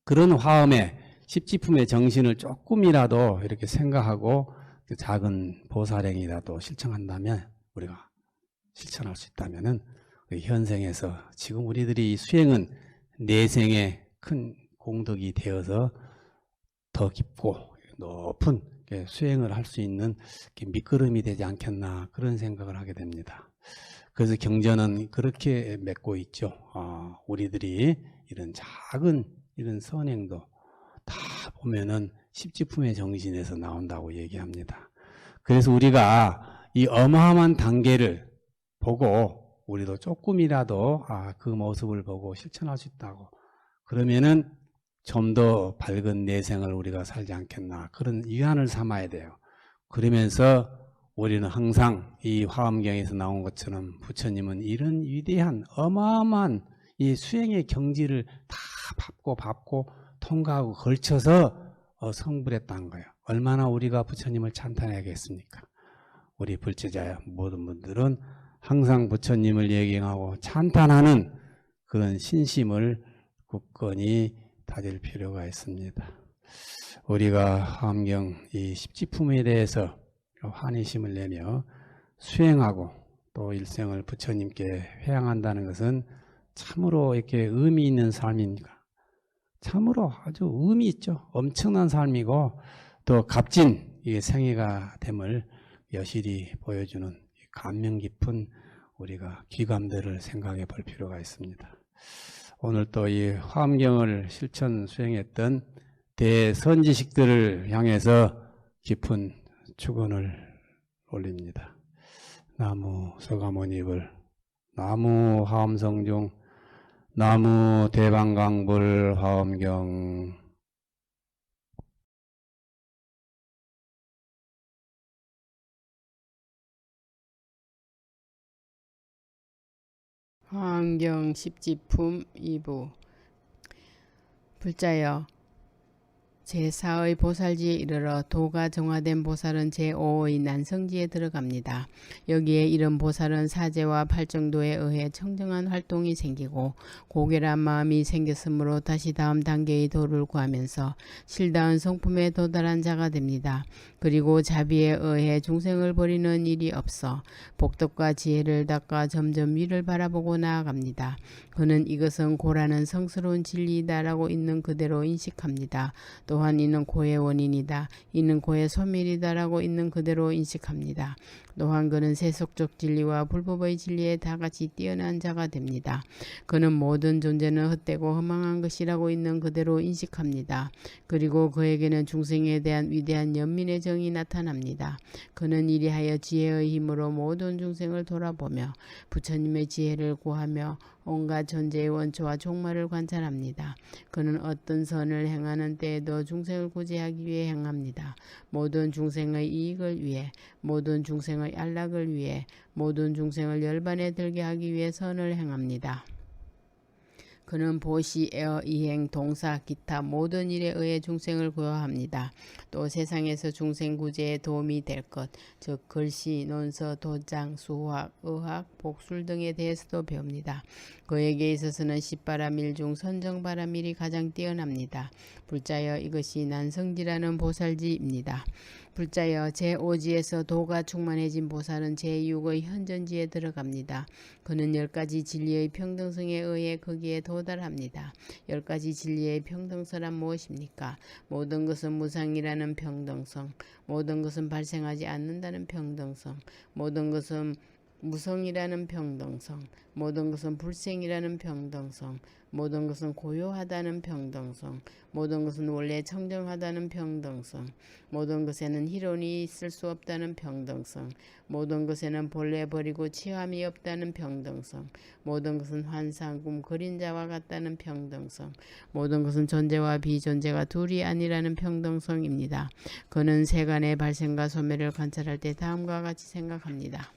그런 화엄의 십지품의 정신을 조금이라도 이렇게 생각하고 그 작은 보살행이라도 실천한다면, 우리가 실천할 수 있다면은 현생에서 지금 우리들이 수행은 내생의 큰 공덕이 되어서 더 깊고 높은 수행을 할 수 있는 밑거름이 되지 않겠나, 그런 생각을 하게 됩니다. 그래서 경전은 그렇게 맺고 있죠. 우리들이 이런 작은 이런 선행도 다 보면은 십지품의 정신에서 나온다고 얘기합니다. 그래서 우리가 이 어마어마한 단계를 보고 우리도 조금이라도 그 모습을 보고 실천할 수 있다고, 그러면은 좀 더 밝은 내생을 우리가 살지 않겠나, 그런 위안을 삼아야 돼요. 그러면서 우리는 항상 이 화엄경에서 나온 것처럼 부처님은 이런 위대한 어마어마한 이 수행의 경지를 다 밟고 통과하고 걸쳐서 성불했다는 거예요. 얼마나 우리가 부처님을 찬탄해야겠습니까? 우리 불제자 모든 분들은 항상 부처님을 예경하고 찬탄하는 그런 신심을 굳건히 다질 필요가 있습니다. 우리가 화엄경 이 십지품에 대해서 환희심을 내며 수행하고 또 일생을 부처님께 회향한다는 것은 참으로 이렇게 의미 있는 삶입니다. 참으로 아주 의미 있죠. 엄청난 삶이고 또 값진 생애가 됨을 여실히 보여주는 감명 깊은 우리가 귀감들을 생각해 볼 필요가 있습니다. 오늘 또 이 화엄경을 실천 수행했던 대선지식들을 향해서 깊은 축원을 올립니다. 나무 서가모니불, 나무 화엄성중, 나무 대방강불 화엄경. 화엄경 십지품 2부. 불자여, 제4의 보살지에 이르러 도가 정화된 보살은 제5의 난성지에 들어갑니다. 여기에 이른 보살은 사제와 팔정도에 의해 청정한 활동이 생기고 고결한 마음이 생겼으므로 다시 다음 단계의 도를 구하면서 실다운 성품에 도달한 자가 됩니다. 그리고 자비에 의해 중생을 버리는 일이 없어 복덕과 지혜를 닦아 점점 위를 바라보고 나아갑니다. 그는 이것은 고라는 성스러운 진리이다라고 있는 그대로 인식합니다. 또한 이는 고의 원인이다, 이는 고의 소멸이다라고 있는 그대로 인식합니다. 또한 그는 세속적 진리와 불법의 진리에 다같이 뛰어난 자가 됩니다. 그는 모든 존재는 헛되고 허망한 것이라고 있는 그대로 인식합니다. 그리고 그에게는 중생에 대한 위대한 연민의 정이 나타납니다. 그는 이리하여 지혜의 힘으로 모든 중생을 돌아보며 부처님의 지혜를 구하며 온갖 존재의 원초와 종말을 관찰합니다. 그는 어떤 선을 행하는 때에도 중생을 구제하기 위해 행합니다. 모든 중생의 이익을 위해, 모든 중생의 안락을 위해, 모든 중생을 열반에 들게 하기 위해 선을 행합니다. 그는 보시, 애어, 이행, 동사, 기타 모든 일에 의해 중생을 구호합니다. 또 세상에서 중생 구제에 도움이 될 것, 즉 글씨, 논서, 도장, 수학, 의학, 복술 등에 대해서도 배웁니다. 그에게 있어서는 십바라밀 중 선정바라밀이 가장 뛰어납니다. 불자여 이것이 난성지라는 보살지입니다. 불자여 제5지에서 도가 충만해진 보살은 제6의 현전지에 들어갑니다. 그는 10가지 진리의 평등성에 의해 거기에 도달합니다. 10가지 진리의 평등성란 무엇입니까? 모든 것은 무상이라는 평등성, 모든 것은 발생하지 않는다는 평등성, 모든 것은 무성이라는 평등성, 모든 것은 불생이라는 평등성, 모든 것은 고요하다는 평등성, 모든 것은 원래 청정하다는 평등성, 모든 것에는 희론이 있을 수 없다는 평등성, 모든 것에는 본래 버리고 취함이 없다는 평등성, 모든 것은 환상, 꿈, 그림자와 같다는 평등성, 모든 것은 존재와 비존재가 둘이 아니라는 평등성입니다. 그는 세간의 발생과 소멸을 관찰할 때 다음과 같이 생각합니다.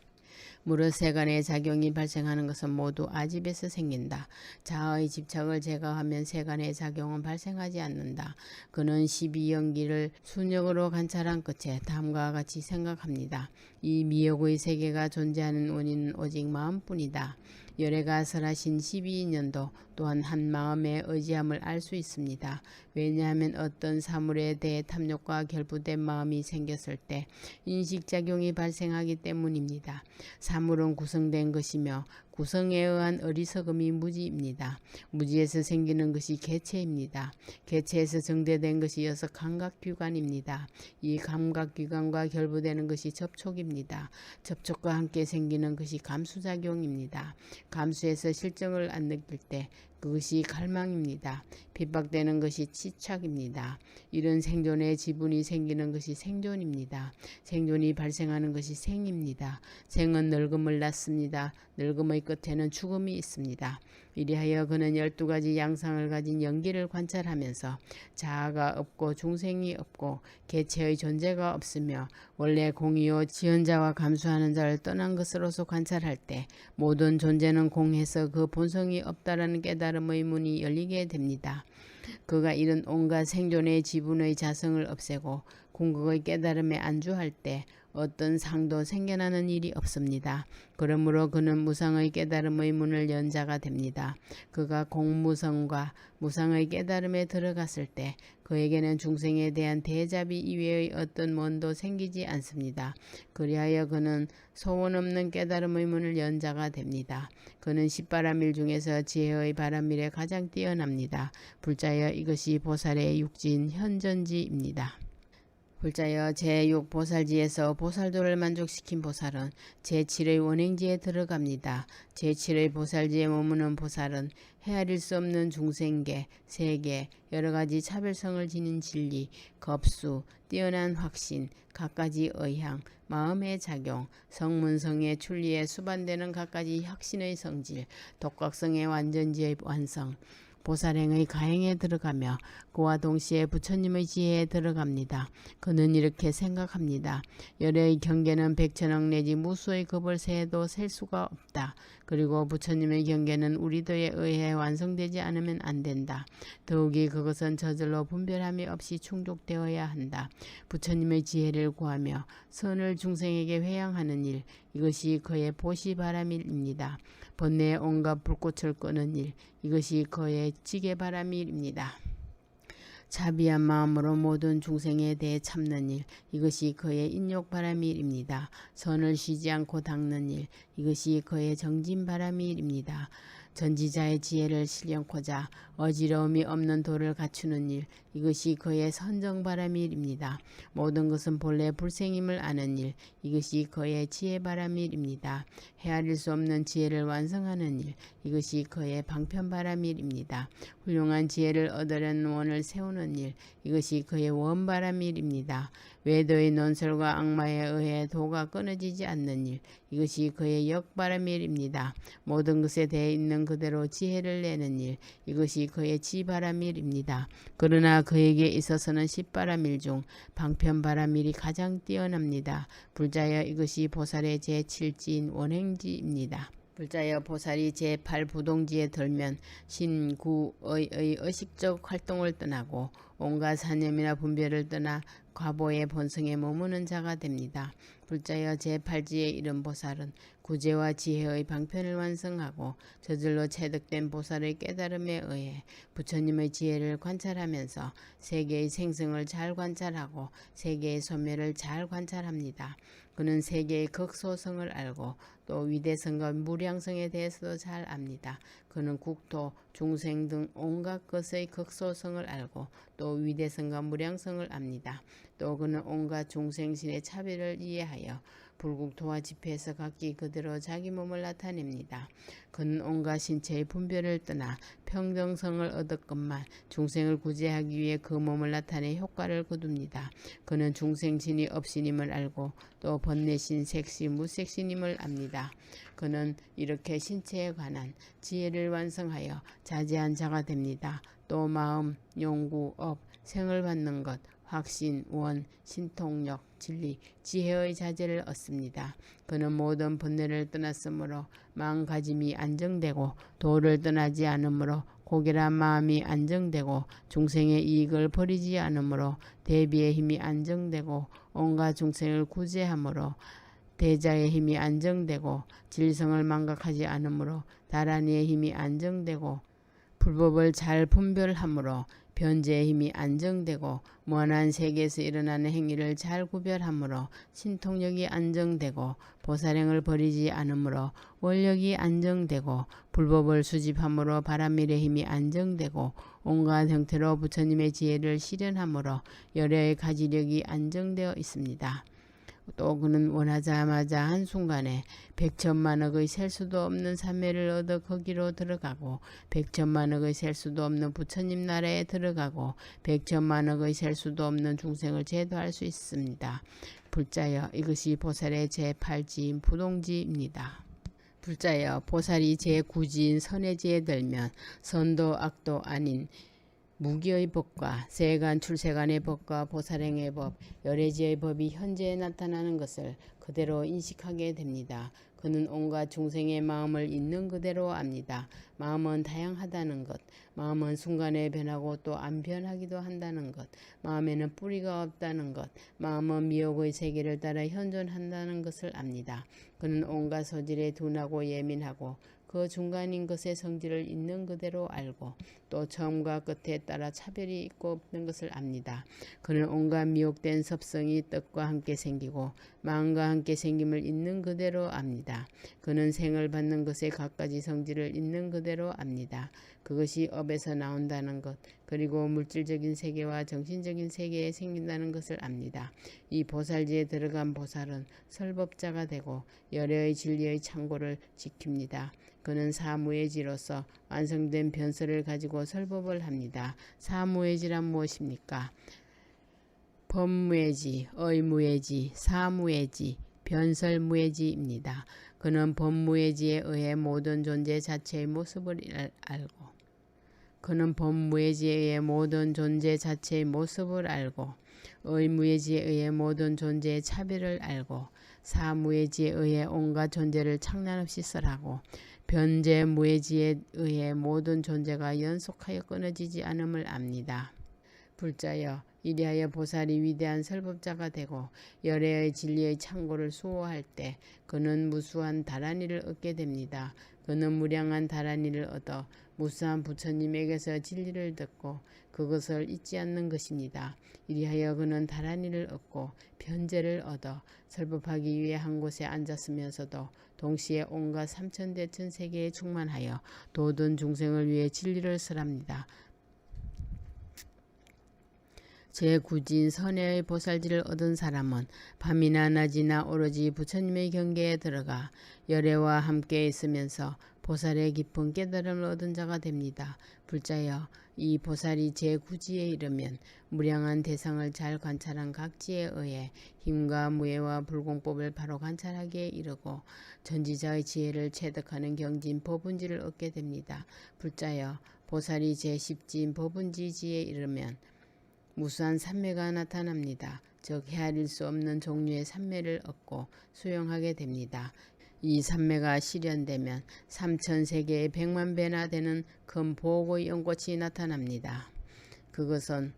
무릇 세간의 작용이 발생하는 것은 모두 아집에서 생긴다. 자아의 집착을 제거하면 세간의 작용은 발생하지 않는다. 그는 12연기를 순역으로 관찰한 끝에 다음과 같이 생각합니다. 이 미역의 세계가 존재하는 원인은 오직 마음뿐이다. 열애가 설하신 12년도 또한 한 마음의 의지함을 알 수 있습니다. 왜냐하면 어떤 사물에 대해 탐욕과 결부된 마음이 생겼을 때 인식작용이 발생하기 때문입니다. 사물은 구성된 것이며 구성에 의한 어리석음이 무지입니다. 무지에서 생기는 것이 개체입니다. 개체에서 정대된 것이 6감각기관입니다. 이 감각기관과 결부되는 것이 접촉입니다. 접촉과 함께 생기는 것이 감수작용입니다. 감수에서 실정을 안 느낄 때 그것이 갈망입니다. 핍박되는 것이 치착입니다. 이런 생존의 지분이 생기는 것이 생존입니다. 생존이 발생하는 것이 생입니다. 생은 늙음을 낳습니다. 늙음의 끝에는 죽음이 있습니다. 이리하여 그는 12가지 양상을 가진 연기를 관찰하면서 자아가 없고 중생이 없고 개체의 존재가 없으며 원래 공이요 지연자와 감수하는 자를 떠난 것으로서 관찰할 때 모든 존재는 공해서 그 본성이 없다라는 깨달음의 문이 열리게 됩니다. 그가 이런 온갖 생존의 지분의 자성을 없애고 궁극의 깨달음에 안주할 때 어떤 상도 생겨나는 일이 없습니다. 그러므로 그는 무상의 깨달음의 문을 연 자가 됩니다. 그가 공무성과 무상의 깨달음에 들어갔을 때 그에게는 중생에 대한 대자비 이외의 어떤 뭔도 생기지 않습니다. 그리하여 그는 소원 없는 깨달음의 문을 연 자가 됩니다. 그는 10바라밀 중에서 지혜의 바라밀에 가장 뛰어납니다. 불자여 이것이 보살의 육진 현전지입니다. 불자여 제6보살지에서 보살도를 만족시킨 보살은 제7의 원행지에 들어갑니다. 제7의 보살지에 머무는 보살은 헤아릴 수 없는 중생계, 세계, 여러가지 차별성을 지닌 진리, 겁수, 뛰어난 확신, 갖가지 의향, 마음의 작용, 성문성의 출리에 수반되는 갖가지 혁신의 성질, 독각성의 완전지의 완성, 보살행의 가행에 들어가며 그와 동시에 부처님의 지혜에 들어갑니다. 그는 이렇게 생각합니다. 열애의 경계는 백천억 내지 무수의 급을 세도 셀 수가 없다. 그리고 부처님의 경계는 우리들에 의해 완성되지 않으면 안 된다. 더욱이 그것은 저절로 분별함이 없이 충족되어야 한다. 부처님의 지혜를 구하며 선을 중생에게 회양하는 일, 이것이 그의 보시바라밀입니다. 번뇌의 온갖 불꽃을 끄는 일, 이것이 그의 지게바라밀입니다. 자비한 마음으로 모든 중생에 대해 참는 일, 이것이 그의 인욕바라밀입니다. 선을 쉬지 않고 닦는 일, 이것이 그의 정진바라밀입니다. 전지자의 지혜를 실현코자 어지러움이 없는 도를 갖추는 일, 이것이 그의 선정바람일입니다. 모든 것은 본래 불생임을 아는 일, 이것이 그의 지혜바람일입니다. 헤아릴 수 없는 지혜를 완성하는 일, 이것이 그의 방편바람일입니다. 훌륭한 지혜를 얻으려는 원을 세우는 일, 이것이 그의 원바람일입니다. 외도의 논설과 악마에 의해 도가 끊어지지 않는 일, 이것이 그의 역바람일입니다. 모든 것에 대해 있는 그대로 지혜를 내는 일, 이것이 그의 지바람일입니다. 그러나 그에게 있어서는 십바람일 중 방편바람일이 가장 뛰어납니다. 불자여 이것이 보살의 제7지인 원행지입니다. 불자여 보살이 제8부동지에 들면 신구의 의식적 활동을 떠나고 온갖 산념이나 분별을 떠나 과보의 본성에 머무는 자가 됩니다. 불자여 제8지에 이른 보살은 구제와 지혜의 방편을 완성하고 저절로 체득된 보살의 깨달음에 의해 부처님의 지혜를 관찰하면서 세계의 생성을 잘 관찰하고 세계의 소멸을 잘 관찰합니다. 그는 세계의 극소성을 알고 또 위대성과 무량성에 대해서도 잘 압니다. 그는 국토, 중생 등 온갖 것의 극소성을 알고 또 위대성과 무량성을 압니다. 또 그는 온갖 중생신의 차별을 이해하여 불국토와 지폐에서 각기 그대로 자기 몸을 나타냅니다. 그는 온갖 신체의 분별을 떠나 평등성을 얻었건만 중생을 구제하기 위해 그 몸을 나타내 효과를 거둡니다. 그는 중생신이 없이님을 알고 또 번뇌신, 색신, 무색신임을 압니다. 그는 이렇게 신체에 관한 지혜를 완성하여 자제한 자가 됩니다. 또 마음, 용구, 업, 생을 받는 것, 확신, 원, 신통력, 진리, 지혜의 자제를 얻습니다. 그는 모든 번뇌를 떠났으므로 마음가짐이 안정되고 도를 떠나지 않으므로 고결한 마음이 안정되고 중생의 이익을 버리지 않으므로 대비의 힘이 안정되고 온갖 중생을 구제하므로 대자의 힘이 안정되고 질성을 망각하지 않으므로 다란이의 힘이 안정되고 불법을 잘 분별하므로 변제의 힘이 안정되고 무한한 세계에서 일어나는 행위를 잘 구별하므로 신통력이 안정되고 보살행을 버리지 않으므로 원력이 안정되고 불법을 수집함으로 바람일의 힘이 안정되고 온갖 형태로 부처님의 지혜를 실현함으로 열애의 가지력이 안정되어 있습니다. 또 그는 원하자마자 한순간에 백천만억의 셀 수도 없는 삼매를 얻어 거기로 들어가고 백천만억의 셀 수도 없는 부처님 나라에 들어가고 백천만억의 셀 수도 없는 중생을 제도할 수 있습니다. 불자여 이것이 보살의 제8지인 부동지입니다. 불자여 보살이 제9지인 선해지에 들면 선도 악도 아닌 무기의 법과 세간 출세간의 법과 보살행의 법, 열애지의 법이 현재에 나타나는 것을 그대로 인식하게 됩니다. 그는 온갖 중생의 마음을 있는 그대로 압니다. 마음은 다양하다는 것, 마음은 순간에 변하고 또 안 변하기도 한다는 것, 마음에는 뿌리가 없다는 것, 마음은 미혹의 세계를 따라 현존한다는 것을 압니다. 그는 온갖 소질에 둔하고 예민하고 그 중간인 것의 성질을 있는 그대로 알고 또 처음과 끝에 따라 차별이 있고 없는 것을 압니다. 그는 온갖 미혹된 섭성이 뜻과 함께 생기고 마음과 함께 생김을 있는 그대로 압니다. 그는 생을 받는 것의 갖가지 성질을 있는 그대로 압니다. 그것이 업에서 나온다는 것, 그리고 물질적인 세계와 정신적인 세계에 생긴다는 것을 압니다. 이 보살지에 들어간 보살은 설법자가 되고 열애의 진리의 창고를 지킵니다. 그는 사무예지로서 완성된 변설을 가지고 설법을 합니다. 사무예지란 무엇입니까? 법무예지, 의무예지, 사무예지, 변설무예지입니다. 그는 법무예지에 의해 모든 존재 자체의 모습을 알고 그는 법무예지에 의해 모든 존재 자체의 모습을 알고 의무예지에 의해 모든 존재의 차별을 알고 사무예지에 의해 온갖 존재를 창란 없이 설하고 변제무예지에 의해 모든 존재가 연속하여 끊어지지 않음을 압니다. 불자여 이리하여 보살이 위대한 설법자가 되고 열애의 진리의 창고를 수호할 때 그는 무수한 다란이를 얻게 됩니다. 그는 무량한 다란이를 얻어 무수한 부처님에게서 진리를 듣고 그것을 잊지 않는 것입니다. 이리하여 그는 다란이를 얻고 편재를 얻어 설법하기 위해 한 곳에 앉았으면서도 동시에 온갖 삼천대천 세계에 충만하여 도든 중생을 위해 진리를 설합니다. 제9진 선해의 보살지를 얻은 사람은 밤이나 낮이나 오로지 부처님의 경계에 들어가 열애와 함께 있으면서 보살의 깊은 깨달음을 얻은 자가 됩니다. 불자여, 이 보살이 제9지에 이르면 무량한 대상을 잘 관찰한 각지에 의해 힘과 무예와 불공법을 바로 관찰하기에 이르고 전지자의 지혜를 체득하는 경진 법운지를 얻게 됩니다. 불자여, 보살이 제10지인 법운지지에 이르면 무수한 삼매가 나타납니다. 즉 헤아릴 수 없는 종류의 삼매를 얻고 수용하게 됩니다. 이 삼매가 실현되면 삼천세계의 100만 배나 되는 큰 보옥의 연꽃이 나타납니다. 그것은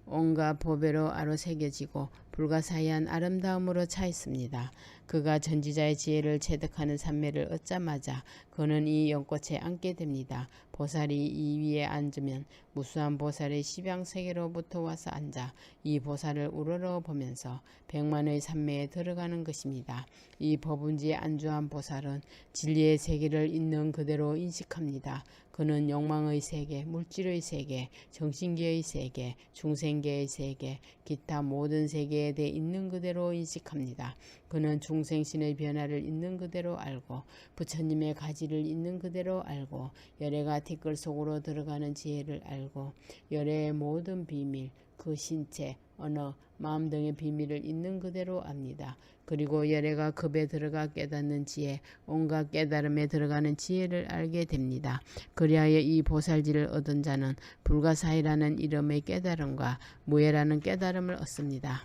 온갖 보배로 아로새겨지고 불가사의한 아름다움으로 차 있습니다. 그가 전지자의 지혜를 체득하는 삼매를 얻자마자 그는 이 연꽃에 앉게 됩니다. 보살이 이 위에 앉으면 무수한 보살의 십양세계로부터 와서 앉아 이 보살을 우러러 보면서 100만의 삼매에 들어가는 것입니다. 이 법운지에 안주한 보살은 진리의 세계를 있는 그대로 인식합니다. 그는 욕망의 세계, 물질의 세계, 정신계의 세계, 중생계의 세계, 기타 모든 세계에 대해 있는 그대로 인식합니다. 그는 중생신의 변화를 있는 그대로 알고 부처님의 가지를 있는 그대로 알고 열애가 티끌 속으로 들어가는 지혜를 알고 열애의 모든 비밀, 그 신체, 언어, 마음 등의 비밀을 있는 그대로 압니다. 그리고 열애가 급에 들어가 깨닫는 지혜, 온갖 깨달음에 들어가는 지혜를 알게 됩니다. 그리하여 이 보살지를 얻은 자는 불가사의라는 이름의 깨달음과 무예라는 깨달음을 얻습니다.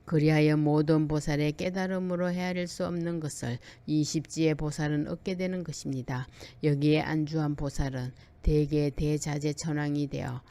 그리하여 모든 보살의 깨달음으로 헤아릴 수 없는 것을 20지의 보살은 얻게 되는 것입니다. 여기에 안주한 보살은 대개 대자재천왕이 되어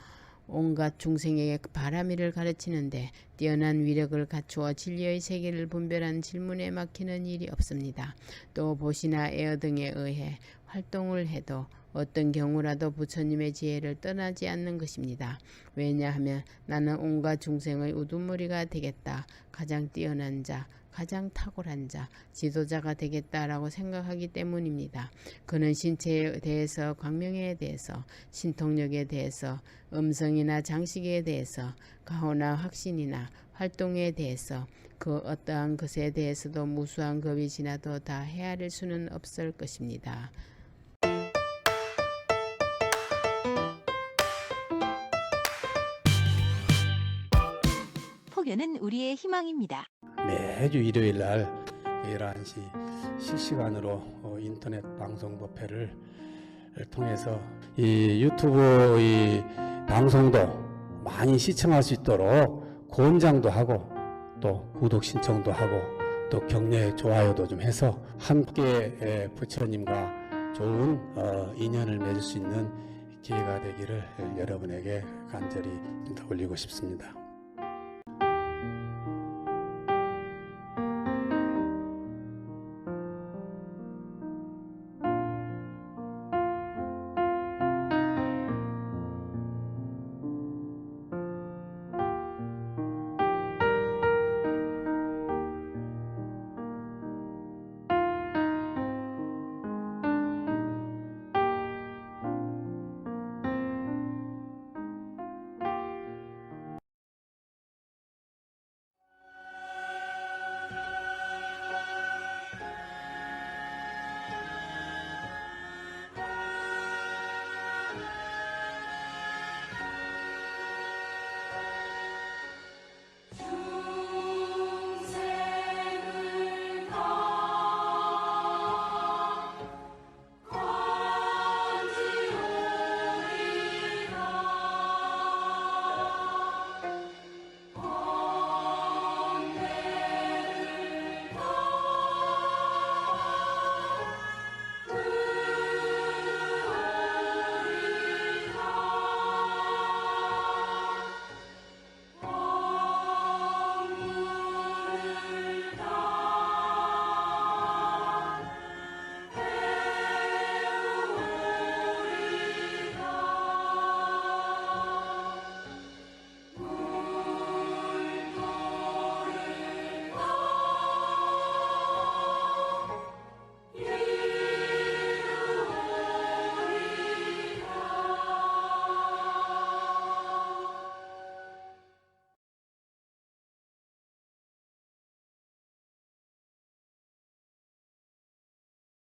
온갖 중생에게 바라미를 가르치는데 뛰어난 위력을 갖추어 진리의 세계를 분별한 질문에 막히는 일이 없습니다. 또 보시나 에어 등에 의해 활동을 해도 어떤 경우라도 부처님의 지혜를 떠나지 않는 것입니다. 왜냐하면 나는 온갖 중생의 우두머리가 되겠다. 가장 뛰어난 자, 가장 탁월한 자, 지도자가 되겠다라고 생각하기 때문입니다. 그는 신체에 대해서, 광명에 대해서, 신통력에 대해서, 음성이나 장식에 대해서, 가호나 확신이나 활동에 대해서 그 어떠한 것에 대해서도 무수한 겁이 지나도 다 헤아릴 수는 없을 것입니다. 포교는 우리의 희망입니다. 매주 일요일 날 11시 실시간으로 인터넷 방송 법회를 통해서 이 유튜브 이 방송도 많이 시청할 수 있도록 권장도 하고 또 구독 신청도 하고 또 격려 좋아요도 좀 해서 함께 부처님과 좋은 인연을 맺을 수 있는 기회가 되기를 여러분에게 간절히 올리고 싶습니다.